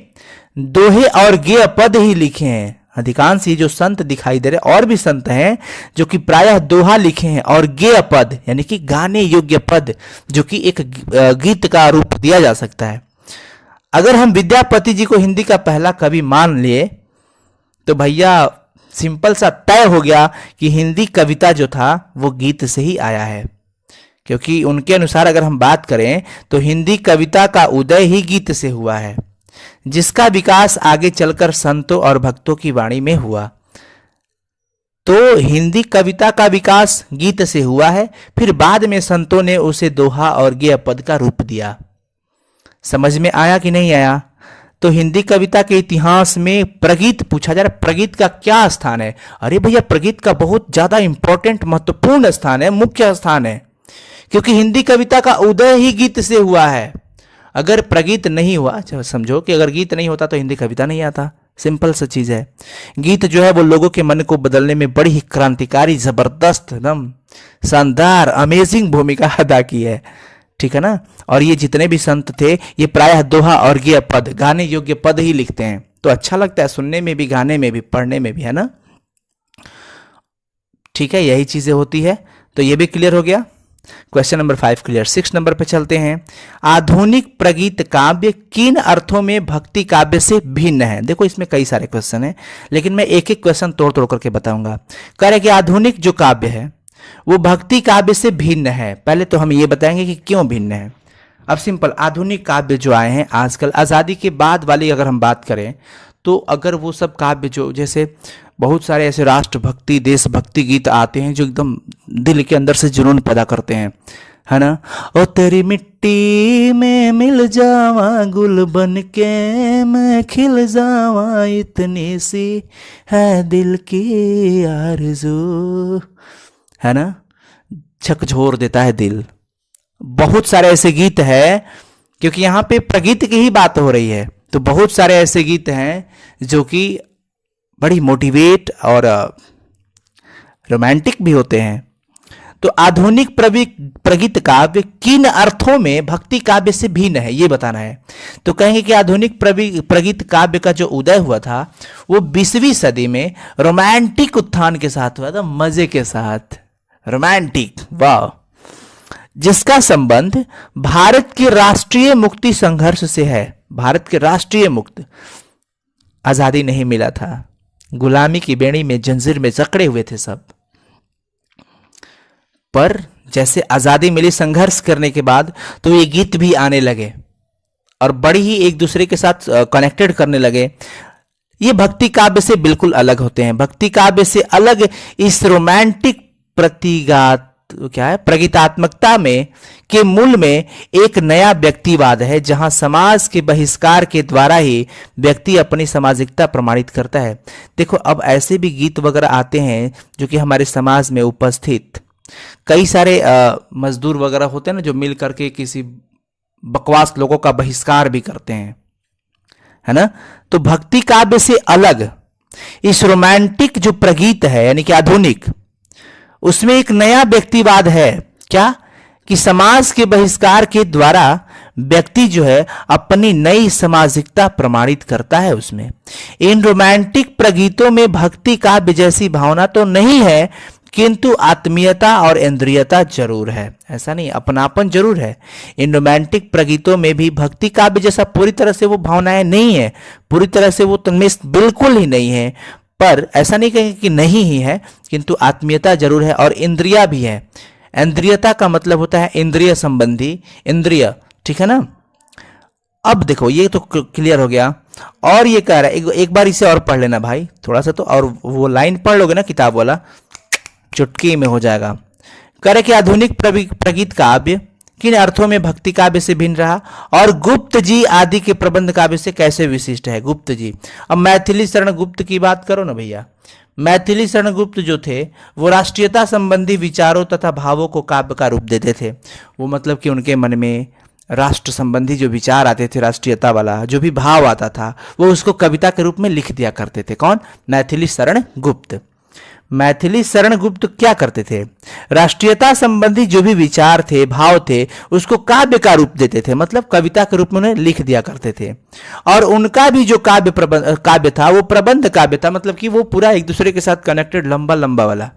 दोहे और गेय पद ही लिखे हैं। अधिकांश ये जो संत दिखाई दे रहे, और भी संत हैं जो कि प्रायः दोहा लिखे हैं और गेय पद यानी कि गाने योग्य पद, जो कि एक गीत का रूप दिया जा सकता है। अगर हम विद्यापति जी को हिंदी का पहला कवि मान लिए तो भैया सिंपल सा तय हो गया कि हिंदी कविता जो था वो गीत से ही आया है। क्योंकि उनके अनुसार अगर हम बात करें तो हिंदी कविता का उदय ही गीत से हुआ है, जिसका विकास आगे चलकर संतों और भक्तों की वाणी में हुआ। तो हिंदी कविता का विकास गीत से हुआ है, फिर बाद में संतों ने उसे दोहा और गेय पद का रूप दिया। समझ में आया कि नहीं आया। तो हिंदी कविता के इतिहास में प्रगीत पूछा जा रहा है, प्रगीत का क्या स्थान है। अरे भैया, प्रगीत का बहुत ज्यादा इंपॉर्टेंट महत्वपूर्ण स्थान है, मुख्य स्थान है, क्योंकि हिंदी कविता का उदय ही गीत से हुआ है। अगर प्रगीत नहीं हुआ, समझो कि अगर गीत नहीं होता तो हिंदी कविता नहीं आता। सिंपल सा चीज है। गीत जो है वो लोगों के मन को बदलने में बड़ी ही क्रांतिकारी, जबरदस्त, एकदम शानदार, अमेजिंग भूमिका अदा की है, ठीक है ना। और ये जितने भी संत थे ये प्रायः दोहा और गेय पद, गाने योग्य पद ही लिखते हैं। तो अच्छा लगता है सुनने में भी, गाने में भी, पढ़ने में भी, है ना। ठीक है, यही चीजें होती है। तो ये भी क्लियर हो गया। Question number 5 clear. 6 नंबर पे चलते हैं। आधुनिक प्रगीत काव्य किन अर्थों में भक्ति काव्य से भिन्न है। देखो, इसमें कई सारे क्वेश्चन हैं, लेकिन मैं एक एक क्वेश्चन तोड़ तोड़ करके बताऊंगा। कह रहे कि आधुनिक जो काव्य है वो भक्ति काव्य से भिन्न है। पहले तो हम ये बताएंगे कि क्यों भिन्न है। अब सिंपल, आधुनिक काव्य जो आए हैं आजकल, आज़ादी के बाद वाली अगर हम बात करें तो अगर वो सब काव्य जो, जैसे बहुत सारे ऐसे राष्ट्रभक्ति, देशभक्ति गीत आते हैं जो एकदम दिल के अंदर से जुनून पैदा करते हैं, है ना। ओ तेरी मिट्टी में मिल जावा, गुल बन के मैं खिल जावा, इतनी सी है दिल की आरज़ू, है ना। झकझोर देता है दिल। बहुत सारे ऐसे गीत हैं, क्योंकि यहाँ पे प्रगीत की ही बात हो रही है, तो बहुत सारे ऐसे गीत हैं जो कि बड़ी मोटिवेट और रोमांटिक भी होते हैं। तो आधुनिक प्रगीत काव्य किन अर्थों में भक्ति काव्य से भिन्न है, ये बताना है। तो कहेंगे कि आधुनिक प्रगीत काव्य का जो उदय हुआ था वो 20वीं सदी में रोमांटिक उत्थान के साथ हुआ था, मजे के साथ, रोमांटिक, वाह, जिसका संबंध भारत के राष्ट्रीय मुक्ति संघर्ष से है। भारत के राष्ट्रीय मुक्त, आजादी नहीं मिला था, गुलामी की बेड़ी में, जंजीर में जकड़े हुए थे सब, पर जैसे आज़ादी मिली संघर्ष करने के बाद, तो ये गीत भी आने लगे और बड़ी ही एक दूसरे के साथ कनेक्टेड करने लगे। ये भक्ति काव्य से बिल्कुल अलग होते हैं। भक्ति काव्य से अलग इस रोमांटिक प्रतिगात क्या है प्रगीतात्मकता में के मूल में एक नया व्यक्तिवाद है, जहां समाज के बहिष्कार के द्वारा ही व्यक्ति अपनी सामाजिकता प्रमाणित करता है। देखो, अब ऐसे भी गीत वगैरह आते हैं जो कि हमारे समाज में उपस्थित कई सारे मजदूर वगैरह होते हैं ना, जो मिल करके किसी बकवास लोगों का बहिष्कार भी करते हैं, है ना। तो भक्ति काव्य से अलग इस रोमांटिक जो प्रगीत है यानी कि आधुनिक, उसमें एक नया व्यक्तिवाद है। क्या कि समाज के बहिष्कार के द्वारा व्यक्ति जो है अपनी नई सामाजिकता प्रमाणित करता है। उसमें इन रोमांटिक प्रगीतों में भक्ति काव्य जैसी भावना तो नहीं है, किंतु आत्मीयता और इंद्रियता जरूर है। ऐसा नहीं, अपनापन जरूर है। इन रोमांटिक प्रगीतों में भी भक्ति काव्य जैसा पूरी तरह से वो भावनाएं नहीं है, पूरी तरह से वो तन्मेष बिल्कुल ही नहीं है। पर ऐसा नहीं कहेंगे कि नहीं ही है, किंतु आत्मीयता जरूर है और इंद्रिया भी है। इंद्रियता का मतलब होता है इंद्रिय संबंधी, इंद्रिय, ठीक है ना। अब देखो, ये तो क्लियर हो गया। और ये कह रहा है, एक बार इसे और पढ़ लेना भाई थोड़ा सा, तो और वो लाइन पढ़ लोगे ना किताब वाला, चुटकी में हो जाएगा। कह रहे कि आधुनिक प्रगीत काव्य किन अर्थों में भक्ति काव्य से भिन्न रहा और गुप्त जी आदि के प्रबंध काव्य से कैसे विशिष्ट है। गुप्त जी, अब मैथिली शरण गुप्त की बात करो ना भैया। मैथिली शरण गुप्त जो थे वो राष्ट्रीयता संबंधी विचारों तथा भावों को काव्य का रूप देते थे। वो मतलब कि उनके मन में राष्ट्र संबंधी जो विचार आते थे, राष्ट्रीयता वाला जो भी भाव आता था, वो उसको कविता के रूप में लिख दिया करते थे। कौन? मैथिली शरण गुप्त। मैथिली शरण गुप्त क्या करते थे? राष्ट्रीयता संबंधी जो भी विचार थे, भाव थे, उसको काव्य का रूप देते थे, मतलब कविता के रूप में उन्हें लिख दिया करते थे। और उनका भी जो काव्य था वो प्रबंध काव्य था, मतलब कि वो पूरा एक दूसरे के साथ कनेक्टेड, लंबा लंबा वाला,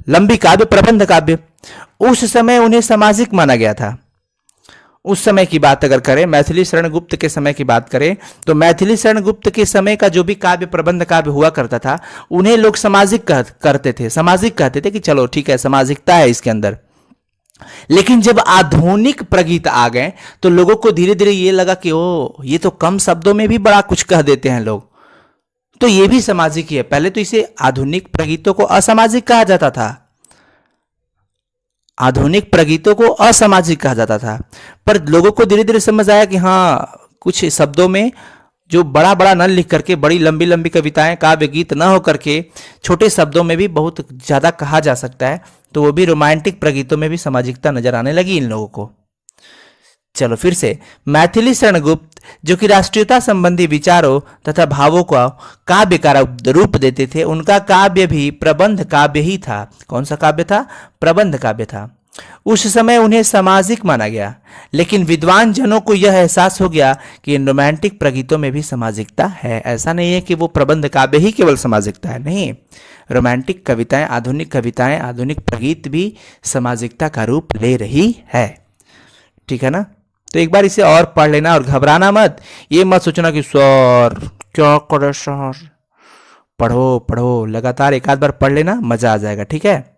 लंबी काव्य, प्रबंध काव्य। उस समय उन्हें सामाजिक माना गया था। उस समय की बात अगर करें, मैथिली शरण गुप्त के समय की बात करें, तो मैथिली शरण गुप्त के समय का जो भी काव्य, प्रबंध काव्य हुआ करता था, उन्हें लोग सामाजिक करते थे, सामाजिक कहते थे कि चलो ठीक है, सामाजिकता है इसके अंदर। लेकिन जब आधुनिक प्रगीत आ गए तो लोगों को धीरे धीरे ये लगा कि ओ, ये तो कम शब्दों में भी बड़ा कुछ कह देते हैं लोग, तो ये भी सामाजिक ही है। पहले तो इसे आधुनिक प्रगीतों को असामाजिक कहा जाता था, आधुनिक प्रगीतों को असामाजिक कहा जाता था। पर लोगों को धीरे धीरे समझ आया कि हाँ, कुछ शब्दों में जो बड़ा बड़ा न लिख करके, बड़ी लंबी लंबी कविताएं, काव्य गीत न हो करके, छोटे शब्दों में भी बहुत ज्यादा कहा जा सकता है। तो वो भी रोमांटिक प्रगीतों में भी सामाजिकता नजर आने लगी इन लोगों को। चलो फिर से, मैथिली शरण गुप्त जो कि राष्ट्रीयता संबंधी विचारों तथा भावों को काव्य का रूप देते थे, उनका काव्य भी प्रबंध काव्य ही था। कौन सा काव्य था? प्रबंध काव्य था। उस समय उन्हें सामाजिक माना गया, लेकिन विद्वान जनों को यह एहसास हो गया कि इन रोमांटिक प्रगीतों में भी सामाजिकता है। ऐसा नहीं है कि वो प्रबंध काव्य ही केवल सामाजिकता है, नहीं, रोमांटिक कविताएं, आधुनिक प्रगीत भी सामाजिकता का रूप ले रही है। ठीक है ना। तो एक बार इसे और पढ़ लेना और घबराना मत, ये मत सोचना कि सर क्या करे सर। पढ़ो पढ़ो, लगातार एक आध बार पढ़ लेना, मजा आ जाएगा। ठीक है।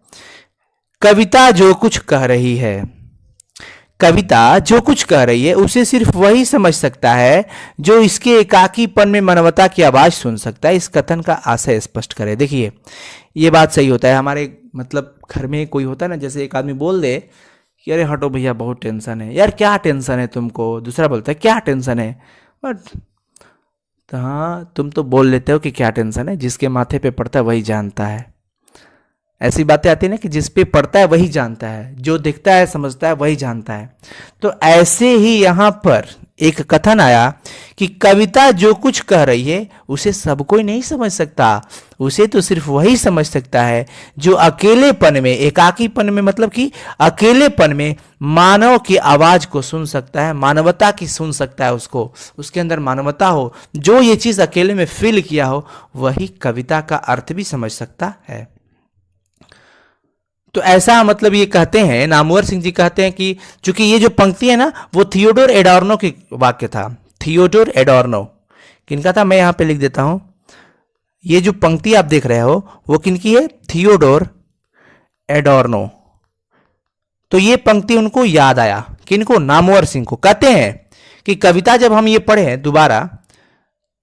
कविता जो कुछ कह रही है, कविता जो कुछ कह रही है उसे सिर्फ वही समझ सकता है जो इसके एकाकीपन में मानवता की आवाज सुन सकता है। इस कथन का आशय स्पष्ट करें। देखिए, ये बात सही होता है। हमारे मतलब घर में कोई होता है ना, जैसे एक आदमी बोल दे कि अरे हटो भैया बहुत टेंशन है। यार क्या टेंशन है तुमको? दूसरा बोलता है क्या टेंशन है? बट तो हाँ, तुम तो बोल लेते हो कि क्या टेंशन है, जिसके माथे पे पड़ता है वही जानता है। ऐसी बातें आती है ना कि जिस पे पड़ता है वही जानता है, जो दिखता है समझता है वही जानता है। तो ऐसे ही यहां पर एक कथन आया कि कविता जो कुछ कह रही है उसे सब कोई नहीं समझ सकता, उसे तो सिर्फ वही समझ सकता है जो अकेलेपन में, एकाकीपन में, मतलब कि अकेलेपन में मानव की आवाज को सुन सकता है, मानवता की सुन सकता है, उसको, उसके अंदर मानवता हो, जो ये चीज अकेले में फील किया हो, वही कविता का अर्थ भी समझ सकता है। तो ऐसा मतलब ये कहते हैं, नामवर सिंह जी कहते हैं कि चूंकि ये जो पंक्ति है ना, वो थियोडोर एडोर्नो की वाक्य था। थियोडोर एडोर्नो किनका था? मैं यहां पे लिख देता हूं। ये जो पंक्ति आप देख रहे हो वो किनकी है? थियोडोर एडोर्नो तो ये पंक्ति उनको याद आया, किनको? नामवर सिंह को। कहते हैं कि कविता जब हम ये पढ़े दोबारा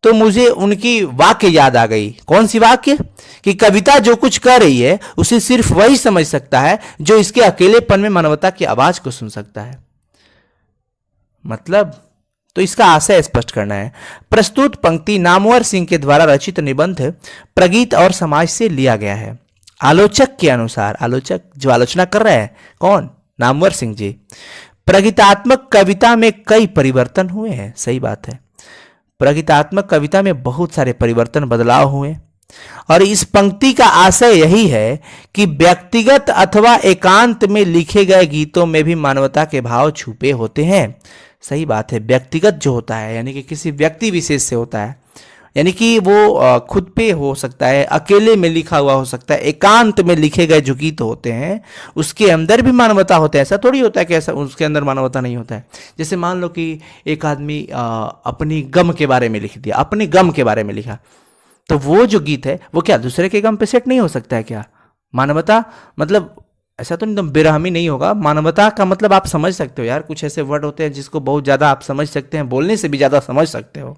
तो मुझे उनकी वाक्य याद आ गई। कौन सी वाक्य? कि कविता जो कुछ कह रही है उसे सिर्फ वही समझ सकता है जो इसके अकेलेपन में मानवता की आवाज को सुन सकता है। मतलब तो इसका आशय स्पष्ट करना है। प्रस्तुत पंक्ति नामवर सिंह के द्वारा रचित निबंध प्रगीत और समाज से लिया गया है। आलोचक के अनुसार, आलोचक जो आलोचना कर रहे हैं कौन? नामवर सिंह जी। प्रगीतात्मक कविता में कई परिवर्तन हुए हैं। सही बात है, प्रगीतात्मक कविता में बहुत सारे परिवर्तन, बदलाव हुए और इस पंक्ति का आशय यही है कि व्यक्तिगत अथवा एकांत में लिखे गए गीतों में भी मानवता के भाव छुपे होते हैं। सही बात है, व्यक्तिगत जो होता है यानी कि किसी व्यक्ति विशेष से होता है, यानी कि वो खुद पे हो सकता है, अकेले में लिखा हुआ हो सकता है, एकांत में लिखे गए जो गीत होते हैं उसके अंदर भी मानवता होता है। ऐसा थोड़ी होता है कि ऐसा उसके अंदर मानवता नहीं होता है। जैसे मान लो कि एक आदमी अपनी गम के बारे में लिख दिया, अपनी गम के बारे में लिखा, तो वो जो गीत है वो क्या दूसरे के गम पे सेट नहीं हो सकता है क्या? मानवता मतलब ऐसा तो एकदम बेरहमी नहीं होगा। मानवता का मतलब आप समझ सकते हो यार, कुछ ऐसे वर्ड होते हैं जिसको बहुत ज्यादा आप समझ सकते हैं, बोलने से भी ज्यादा समझ सकते हो।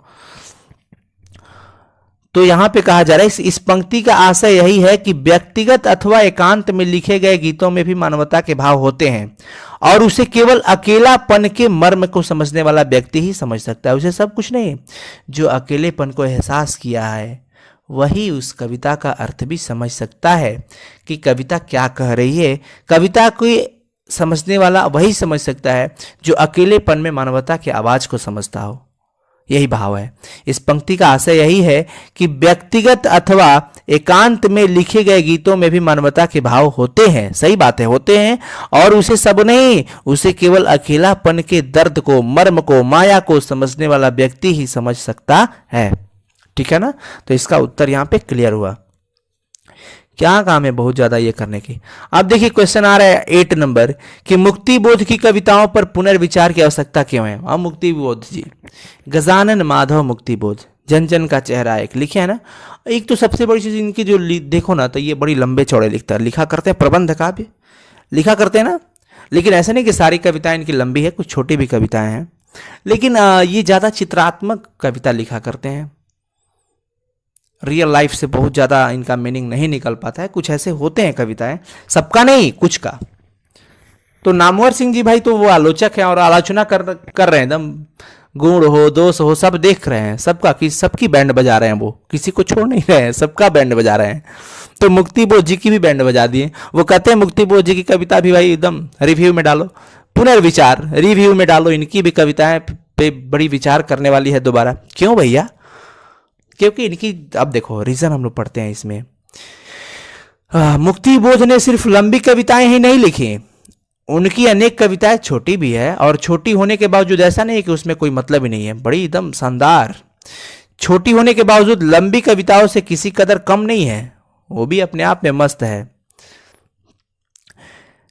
तो यहां पे कहा जा रहा है इस पंक्ति का आशय यही है कि व्यक्तिगत अथवा एकांत में लिखे गए गीतों में भी मानवता के भाव होते हैं और उसे केवल अकेलापन के मर्म को समझने वाला व्यक्ति ही समझ सकता है। उसे सब कुछ नहीं, जो अकेलेपन को एहसास किया है वही उस कविता का अर्थ भी समझ सकता है कि कविता क्या कह रही है। कविता को समझने वाला वही समझ सकता है जो अकेलेपन में मानवता की आवाज को समझता हो। यही भाव है। इस पंक्ति का आशय यही है कि व्यक्तिगत अथवा एकांत में लिखे गए गीतों में भी मानवता के भाव होते हैं। सही बात है, होते हैं और उसे सब नहीं, उसे केवल अकेलापन के दर्द को, मर्म को, माया को समझने वाला व्यक्ति ही समझ सकता है। ठीक है ना? तो इसका उत्तर यहां पे क्लियर हुआ। क्या काम है बहुत ज्यादा ये करने की। अब देखिए क्वेश्चन आ रहा है 8 नंबर कि मुक्ति बोध की कविताओं पर पुनर्विचार की आवश्यकता क्यों है? अब मुक्ति बोध जी, गजानन माधव मुक्ति बोध, जन जन का चेहरा एक लिखे है ना। एक तो सबसे बड़ी चीज इनकी जो देखो ना तो ये बड़ी लंबे चौड़े लिखा करते हैं, प्रबंध काव्य लिखा करते हैं ना। लेकिन ऐसा नहीं कि सारी कविताएं इनकी लंबी है, कुछ छोटी भी कविताएं हैं, लेकिन ये ज्यादा चित्रात्मक कविता लिखा करते हैं। रियल लाइफ से बहुत ज़्यादा इनका मीनिंग नहीं निकल पाता है। कुछ ऐसे होते हैं कविताएं, सबका नहीं, कुछ का। तो नामवर सिंह जी भाई तो वो आलोचक हैं और आलोचना कर रहे हैं, एकदम गुण हो दोष हो सब देख रहे हैं, सबका कि सबकी बैंड बजा रहे हैं, वो किसी को छोड़ नहीं रहे हैं, सबका बैंड बजा रहे हैं। तो मुक्ति बोध जी की भी बैंड बजा दिए। वो कहते हैं मुक्ति बोध जी की कविता भी भाई एकदम रिव्यू में डालो, पुनर्विचार रिव्यू में डालो, इनकी भी कविताएं पे बड़ी विचार करने वाली है दोबारा। क्यों भैया? क्योंकि इनकी अब देखो रीजन हम लोग पढ़ते हैं इसमें। मुक्ति बोध ने सिर्फ लंबी कविताएं ही नहीं लिखी, उनकी अनेक कविताएं छोटी भी है और छोटी होने के बावजूद ऐसा नहीं है कि उसमें कोई मतलब ही नहीं है, बड़ी एकदम शानदार। छोटी होने के बावजूद लंबी कविताओं से किसी कदर कम नहीं है, वो भी अपने आप में मस्त है।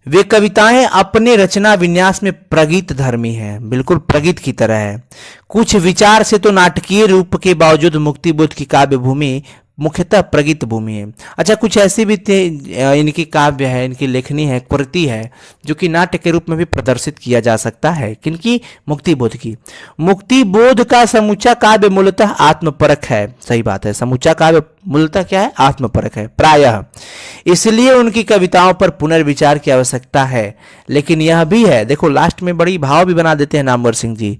वे कविताएं अपने रचना विन्यास में प्रगीत धर्मी हैं, बिल्कुल प्रगीत की तरह है। कुछ विचार से तो नाटकीय रूप के बावजूद मुक्ति बोध की काव्य भूमि मुख्यतः प्रगीत भूमि है। अच्छा, कुछ ऐसी भी इनकी काव्य है, इनकी लेखनी है, कृति है जो कि नाट्य के रूप में भी प्रदर्शित किया जा सकता है। किनकी? मुक्ति बोध की। मुक्ति बोध का समूचा काव्य मूलतः आत्मपरक है। सही बात है, समूचा काव्य मूलतः क्या है? आत्मपरक है प्रायः, इसलिए उनकी कविताओं पर पुनर्विचार की आवश्यकता है। लेकिन यह भी है, देखो लास्ट में बड़ी भाव भी बना देते हैं नामवर सिंह जी,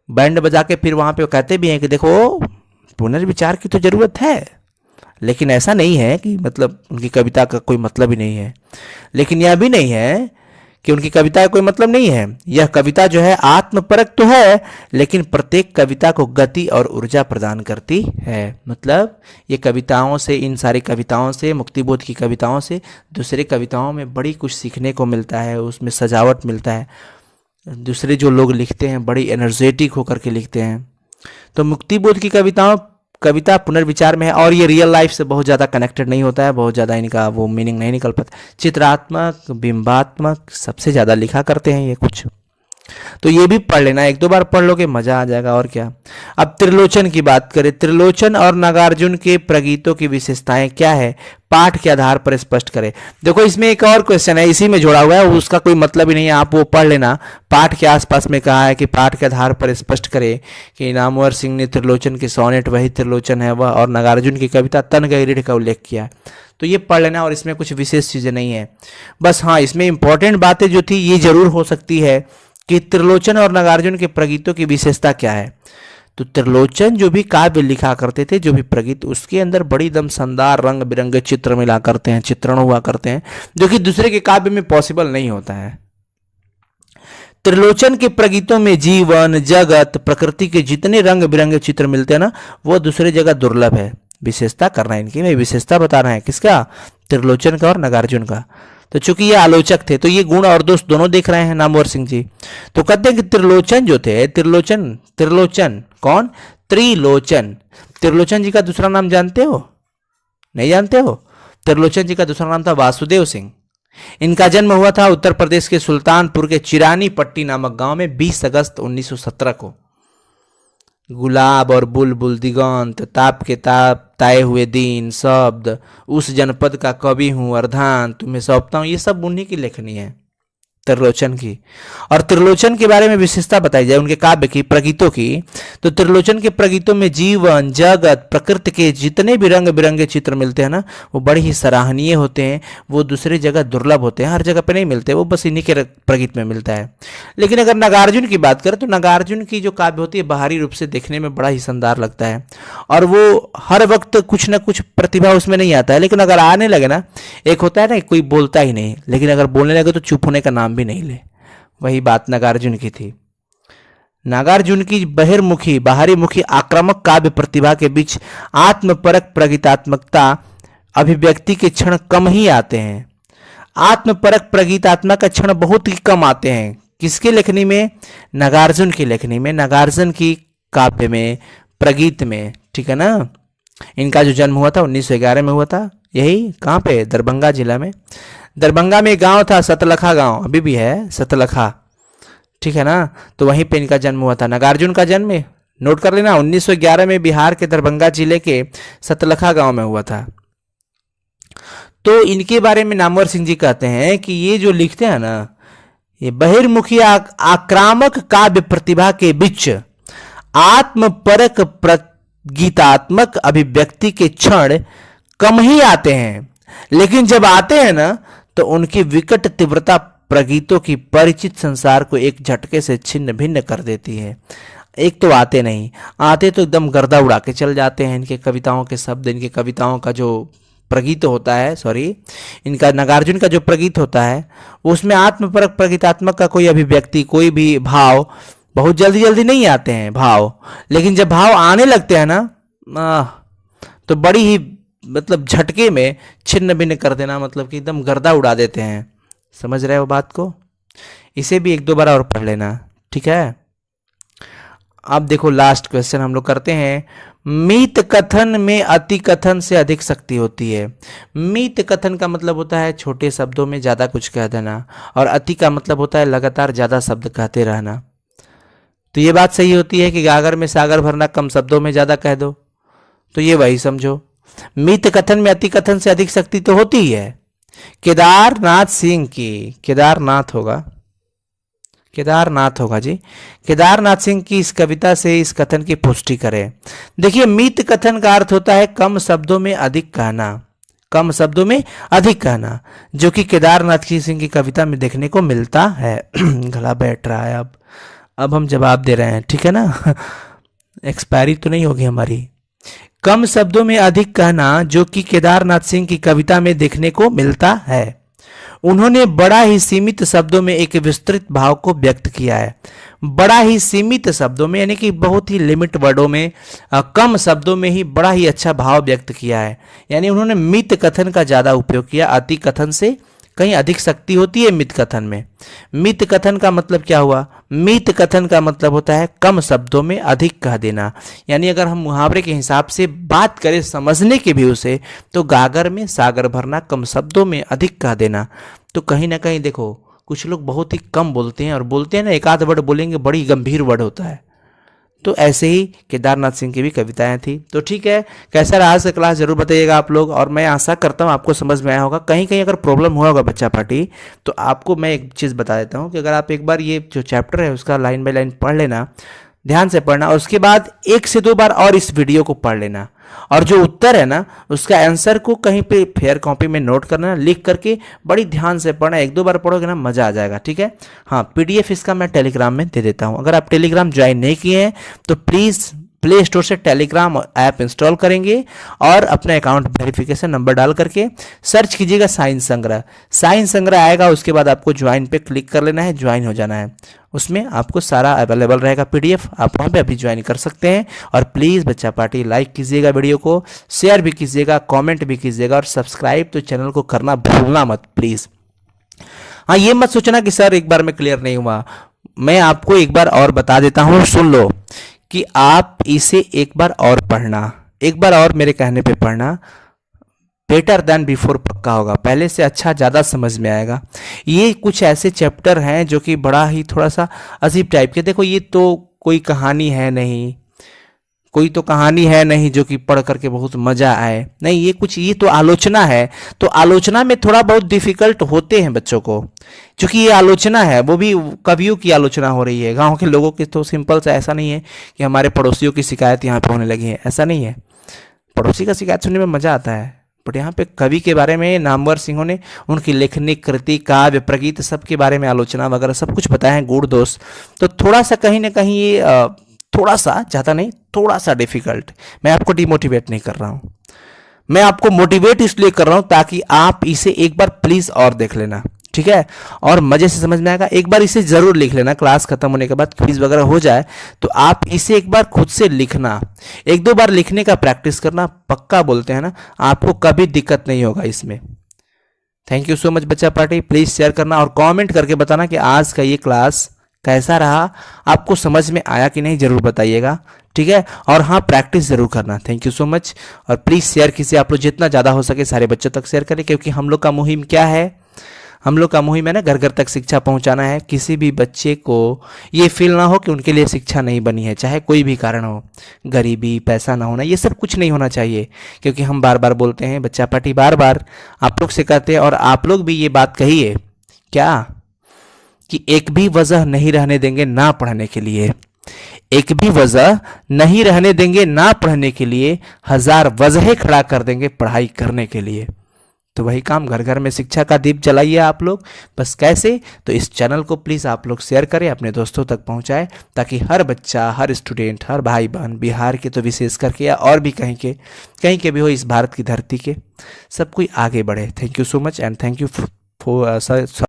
बैंड बजा के फिर वहां पे कहते भी हैं कि देखो पुनर्विचार की तो जरूरत है, लेकिन ऐसा नहीं है कि मतलब उनकी कविता का कोई मतलब ही नहीं है। लेकिन यह भी नहीं है कि उनकी कविता का कोई मतलब नहीं है। यह कविता जो है आत्मपरक तो है, लेकिन प्रत्येक कविता को गति और ऊर्जा प्रदान करती है। मतलब ये कविताओं से, इन सारी कविताओं से, मुक्तिबोध की कविताओं से दूसरे कविताओं में बड़ी कुछ सीखने को मिलता है, उसमें सजावट मिलता है। दूसरे जो लोग लिखते हैं बड़ी एनर्जेटिक होकर के लिखते हैं। तो मुक्तिबोध की कविता पुनर्विचार में है और ये रियल लाइफ से बहुत ज़्यादा कनेक्टेड नहीं होता है, बहुत ज़्यादा इनका वो मीनिंग नहीं निकल पाता। चित्रात्मक, बिंबात्मक सबसे ज़्यादा लिखा करते हैं ये कुछ। तो ये भी पढ़ लेना, एक दो बार पढ़ लोगे मजा आ जाएगा और क्या। अब त्रिलोचन की बात करें, त्रिलोचन और नागार्जुन के प्रगीतों की विशेषताएं क्या है, पाठ के आधार पर स्पष्ट करें। देखो इसमें एक और क्वेश्चन है, इसी में जोड़ा हुआ है, उसका कोई मतलब ही नहीं है, आप वो पढ़ लेना। पाठ के आसपास में कहा है कि पाठ के आधार पर स्पष्ट करे कि नामवर सिंह ने त्रिलोचन के सोनेट वही त्रिलोचन है वह, और नागार्जुन की कविता तन गई रीढ़ का उल्लेख किया है। तो ये पढ़ लेना, और इसमें कुछ विशेष चीजें नहीं है। बस हाँ, इसमें इंपॉर्टेंट बातें जो थी ये जरूर हो सकती है कि त्रिलोचन और नागार्जुन के प्रगीतों की विशेषता क्या है। तो त्रिलोचन जो भी काव्य लिखा करते थे, जो भी प्रगीत, उसके अंदर बड़ी दम शानदार रंग बिरंगे चित्र मिला करते हैं, चित्रण हुआ करते हैं, जो कि दूसरे के काव्य में पॉसिबल नहीं होता है। त्रिलोचन के प्रगीतों में जीवन, जगत, प्रकृति के जितने रंग बिरंगे चित्र मिलते हैं ना, वो दूसरे जगह दुर्लभ है। विशेषता करना है इनकी, भाई विशेषता बताना है किसका, त्रिलोचन का और नागार्जुन का। तो चूंकि ये आलोचक थे तो ये गुण और दोष दोनों देख रहे हैं नामवर सिंह जी। तो कहते हैं कि त्रिलोचन जो थे, त्रिलोचन, त्रिलोचन कौन, त्रिलोचन, त्रिलोचन जी का दूसरा नाम जानते हो, नहीं जानते हो? त्रिलोचन जी का दूसरा नाम था वासुदेव सिंह। इनका जन्म हुआ था उत्तर प्रदेश के सुल्तानपुर के चिरानी पट्टी नामक गांव में 20 अगस्त 1917 को। गुलाब और बुलबुल, दिगंत, ताप के ताप, ताए हुए दिन, शब्द, उस जनपद का कवि हूँ, अर्धांत, तुम्हें सौंपता हूँ, ये सब उन्हीं की लेखनी है, त्रिलोचन की। और त्रिलोचन के बारे में विशेषता बताई जाए उनके काव्य की, प्रगीतों की, तो त्रिलोचन के प्रगीतों में जीवन, जगत, प्रकृति के जितने भी रंग बिरंगे चित्र मिलते हैं ना, वो बड़े ही सराहनीय होते हैं, वो दूसरी जगह दुर्लभ होते हैं, हर जगह पे नहीं मिलते, वो बस इन्हीं के प्रगीत में मिलता है। लेकिन अगर नागार्जुन की बात करें तो नागार्जुन की जो काव्य होती है बाहरी रूप से देखने में बड़ा ही शानदार लगता है, और वो हर वक्त कुछ ना कुछ प्रतिभा उसमें नहीं आता है, लेकिन अगर आने लगे ना, एक होता है ना कोई बोलता ही नहीं, लेकिन अगर बोलने लगे तो चुप होने का नाम भी नहीं ले, वही बात नागार्जुन की थी। नागार्जुन की बहिर्मुखी बाहरी मुखी आक्रामक काव्य प्रतिभा के बीच आत्मपरक प्रगीतात्मकता अभिव्यक्ति के क्षण कम ही आते हैं। आत्मपरक प्रगीतात्मक का क्षण बहुत ही कम आते हैं। किसके लेखनी में? नागार्जुन की लेखनी में, नागार्जुन की काव्य में, प्रगीत में, ठीक है ना। इनका जो जन्म हुआ था 1911 में हुआ था, यही कहाँ पे, दरभंगा जिला में। दरभंगा में गांव था सतलखा गांव, अभी भी है सतलखा, ठीक है ना। तो वहीं पे इनका जन्म हुआ था। नागार्जुन का जन्म नोट कर लेना 1911 में बिहार के दरभंगा जिले के सतलखा गांव में हुआ था। तो इनके बारे में नामवर सिंह जी कहते हैं कि ये जो लिखते हैं ना, ये बहिर्मुखी आक्रामक काव्य प्रतिभा के बीच आत्मपरक प्रगीतात्मक अभिव्यक्ति के क्षण कम ही आते हैं, लेकिन जब आते हैं ना तो उनकी विकट तीव्रता प्रगीतों की परिचित संसार को एक झटके से छिन्न भिन्न कर देती है। एक तो आते नहीं, आते तो एकदम गर्दा उड़ा के चल जाते हैं। इनके कविताओं के शब्द, इनके कविताओं का जो प्रगीत होता है, सॉरी, इनका नागार्जुन का जो प्रगीत होता है, उसमें आत्मपरक प्रगीतात्मक का कोई अभिव्यक्ति, कोई भी भाव बहुत जल्दी जल्दी नहीं आते हैं भाव, लेकिन जब भाव आने लगते हैं ना तो बड़ी ही मतलब झटके में छिन्न भिन्न कर देना, मतलब कि एकदम गर्दा उड़ा देते हैं। समझ रहे हो बात को? इसे भी एक दो बार और पढ़ लेना, ठीक है। अब देखो लास्ट क्वेश्चन हम लोग करते हैं। मीत कथन में अति कथन से अधिक शक्ति होती है। मीत कथन का मतलब होता है छोटे शब्दों में ज्यादा कुछ कह देना, और अति का मतलब होता है लगातार ज्यादा शब्द कहते रहना। तो ये बात सही होती है कि गागर में सागर भरना, कम शब्दों में ज्यादा कह दो, तो ये वही समझो। मीत कथन में अति कथन से अधिक शक्ति तो होती ही है। केदारनाथ सिंह की, केदारनाथ होगा, केदारनाथ होगा जी, केदारनाथ सिंह की इस कविता से इस कथन की पुष्टि करें। देखिए, मीत कथन का अर्थ होता है कम शब्दों में अधिक कहना, कम शब्दों में अधिक कहना, जो कि केदारनाथ सिंह की कविता में देखने को मिलता है। गला बैठ रहा है, अब हम जवाब दे रहे हैं, ठीक है ना, एक्सपायरी तो नहीं होगी हमारी। कम शब्दों में अधिक कहना, जो कि केदारनाथ सिंह की कविता में देखने को मिलता है। उन्होंने बड़ा ही सीमित शब्दों में एक विस्तृत भाव को व्यक्त किया है। बड़ा ही सीमित शब्दों में, यानी कि बहुत ही लिमिट वर्डों में, कम शब्दों में ही बड़ा ही अच्छा भाव व्यक्त किया है। यानी उन्होंने मित कथन का ज्यादा उपयोग किया, अति कथन से कहीं अधिक शक्ति होती है मित कथन में। मित कथन का मतलब क्या हुआ? मित कथन का मतलब होता है कम शब्दों में अधिक कह देना। यानी अगर हम मुहावरे के हिसाब से बात करें समझने के भी उसे, तो गागर में सागर भरना, कम शब्दों में अधिक कह देना। तो कहीं ना कहीं देखो, कुछ लोग बहुत ही कम बोलते हैं, और बोलते हैं ना, एक आध वर्ड बोलेंगे, बड़ी गंभीर वर्ड होता है। तो ऐसे ही केदारनाथ सिंह की भी कविताएं थी। तो ठीक है, कैसा रहा आज का क्लास जरूर बताइएगा आप लोग, और मैं आशा करता हूँ आपको समझ में आया होगा। कहीं कहीं अगर प्रॉब्लम हुआ होगा बच्चा पार्टी, तो आपको मैं एक चीज़ बता देता हूँ कि अगर आप एक बार ये जो चैप्टर है उसका लाइन बाय लाइन पढ़ लेना, ध्यान से पढ़ना, और उसके बाद 1 से 2 बार और इस वीडियो को पढ़ लेना, और जो उत्तर है ना उसका आंसर को कहीं पे फेयर कॉपी में नोट करना, लिख करके बड़ी ध्यान से पढ़ना। 1-2 बार पढ़ोगे ना, मज़ा आ जाएगा। ठीक है, हाँ, पीडीएफ इसका मैं टेलीग्राम में दे देता हूँ। अगर आप टेलीग्राम ज्वाइन नहीं किए हैं तो प्लीज़ प्ले स्टोर से टेलीग्राम ऐप इंस्टॉल करेंगे और अपने अकाउंट वेरिफिकेशन नंबर डाल करके सर्च कीजिएगा साइंस संग्रह। साइंस संग्रह आएगा, उसके बाद आपको ज्वाइन पे क्लिक कर लेना है, ज्वाइन हो जाना है। उसमें आपको सारा अवेलेबल रहेगा पीडीएफ, आप वहाँ पे अभी ज्वाइन कर सकते हैं। और प्लीज़ बच्चा पार्टी लाइक कीजिएगा वीडियो को, शेयर भी कीजिएगा, कमेंट भी कीजिएगा, और सब्सक्राइब तो चैनल को करना भूलना मत प्लीज़। हाँ, ये मत सोचना कि सर एक बार में क्लियर नहीं हुआ, मैं आपको एक बार और बता देता हूँ, सुन लो, कि आप इसे एक बार और पढ़ना, एक बार और मेरे कहने पे पढ़ना, बेटर देन बिफोर पक्का होगा, पहले से अच्छा, ज़्यादा समझ में आएगा। ये कुछ ऐसे चैप्टर हैं जो कि बड़ा ही थोड़ा सा अजीब टाइप के, देखो ये तो कोई कहानी है नहीं, कोई तो कहानी है नहीं जो कि पढ़ करके बहुत मज़ा आए, नहीं, ये तो आलोचना है। तो आलोचना में थोड़ा बहुत डिफिकल्ट होते हैं बच्चों को, क्योंकि ये आलोचना है, वो भी कवियों की आलोचना हो रही है, गांव के लोगों की। तो सिंपल सा ऐसा नहीं है कि हमारे पड़ोसियों की शिकायत यहाँ पे होने लगी है, ऐसा नहीं है। पड़ोसी का शिकायत सुनने में मज़ा आता है, बट यहाँ पे कवि के बारे में नामवर सिंहों ने उनकी लेखनी, कृति, काव्य, प्रगीत सब के बारे में आलोचना वगैरह सब कुछ बताया है, गुण दोष। तो थोड़ा सा कहीं ना कहीं ये थोड़ा सा, ज़्यादा नहीं, थोड़ा सा डिफिकल्ट। मैं आपको डिमोटिवेट नहीं कर रहा हूँ, मैं आपको मोटिवेट इसलिए कर रहा हूँ ताकि आप इसे एक बार प्लीज़ और देख लेना, ठीक है, और मज़े से समझ में आएगा। एक बार इसे ज़रूर लिख लेना, क्लास खत्म होने के बाद क्विज वगैरह हो जाए तो आप इसे एक बार खुद से लिखना, 1-2 बार लिखने का प्रैक्टिस करना, पक्का बोलते हैं ना, आपको कभी दिक्कत नहीं होगा इसमें। थैंक यू सो मच बच्चा पार्टी, प्लीज़ शेयर करना और कमेंट करके बताना कि आज का ये क्लास कैसा रहा, आपको समझ में आया कि नहीं, ज़रूर बताइएगा, ठीक है। और हाँ, प्रैक्टिस ज़रूर करना। थैंक यू सो मच, और प्लीज़ शेयर कीजिए, आप लोग जितना ज़्यादा हो सके सारे बच्चों तक शेयर करें, क्योंकि हम लोग का मुहिम क्या है, हम लोग का मुहिम है ना, घर घर तक शिक्षा पहुंचाना है। किसी भी बच्चे को ये फील ना हो कि उनके लिए शिक्षा नहीं बनी है, चाहे कोई भी कारण हो, गरीबी, पैसा ना होना, ये सब कुछ नहीं होना चाहिए। क्योंकि हम बार बार बोलते हैं, बच्चा पार्टी बार बार आप लोग से कहते हैं, और आप लोग भी ये बात कहिए क्या, कि एक भी वजह नहीं रहने देंगे ना पढ़ने के लिए, एक भी वजह नहीं रहने देंगे ना पढ़ने के लिए, 1000 वजहें खड़ा कर देंगे पढ़ाई करने के लिए। तो वही काम, घर घर में शिक्षा का दीप जलाइए आप लोग। बस कैसे, तो इस चैनल को प्लीज़ आप लोग शेयर करें, अपने दोस्तों तक पहुंचाएं, ताकि हर बच्चा, हर स्टूडेंट, हर भाई बहन, बिहार के तो विशेष करके, या और भी कहीं के भी हो, इस भारत की धरती के, सब कोई आगे बढ़े। Thank you so much, and thank you for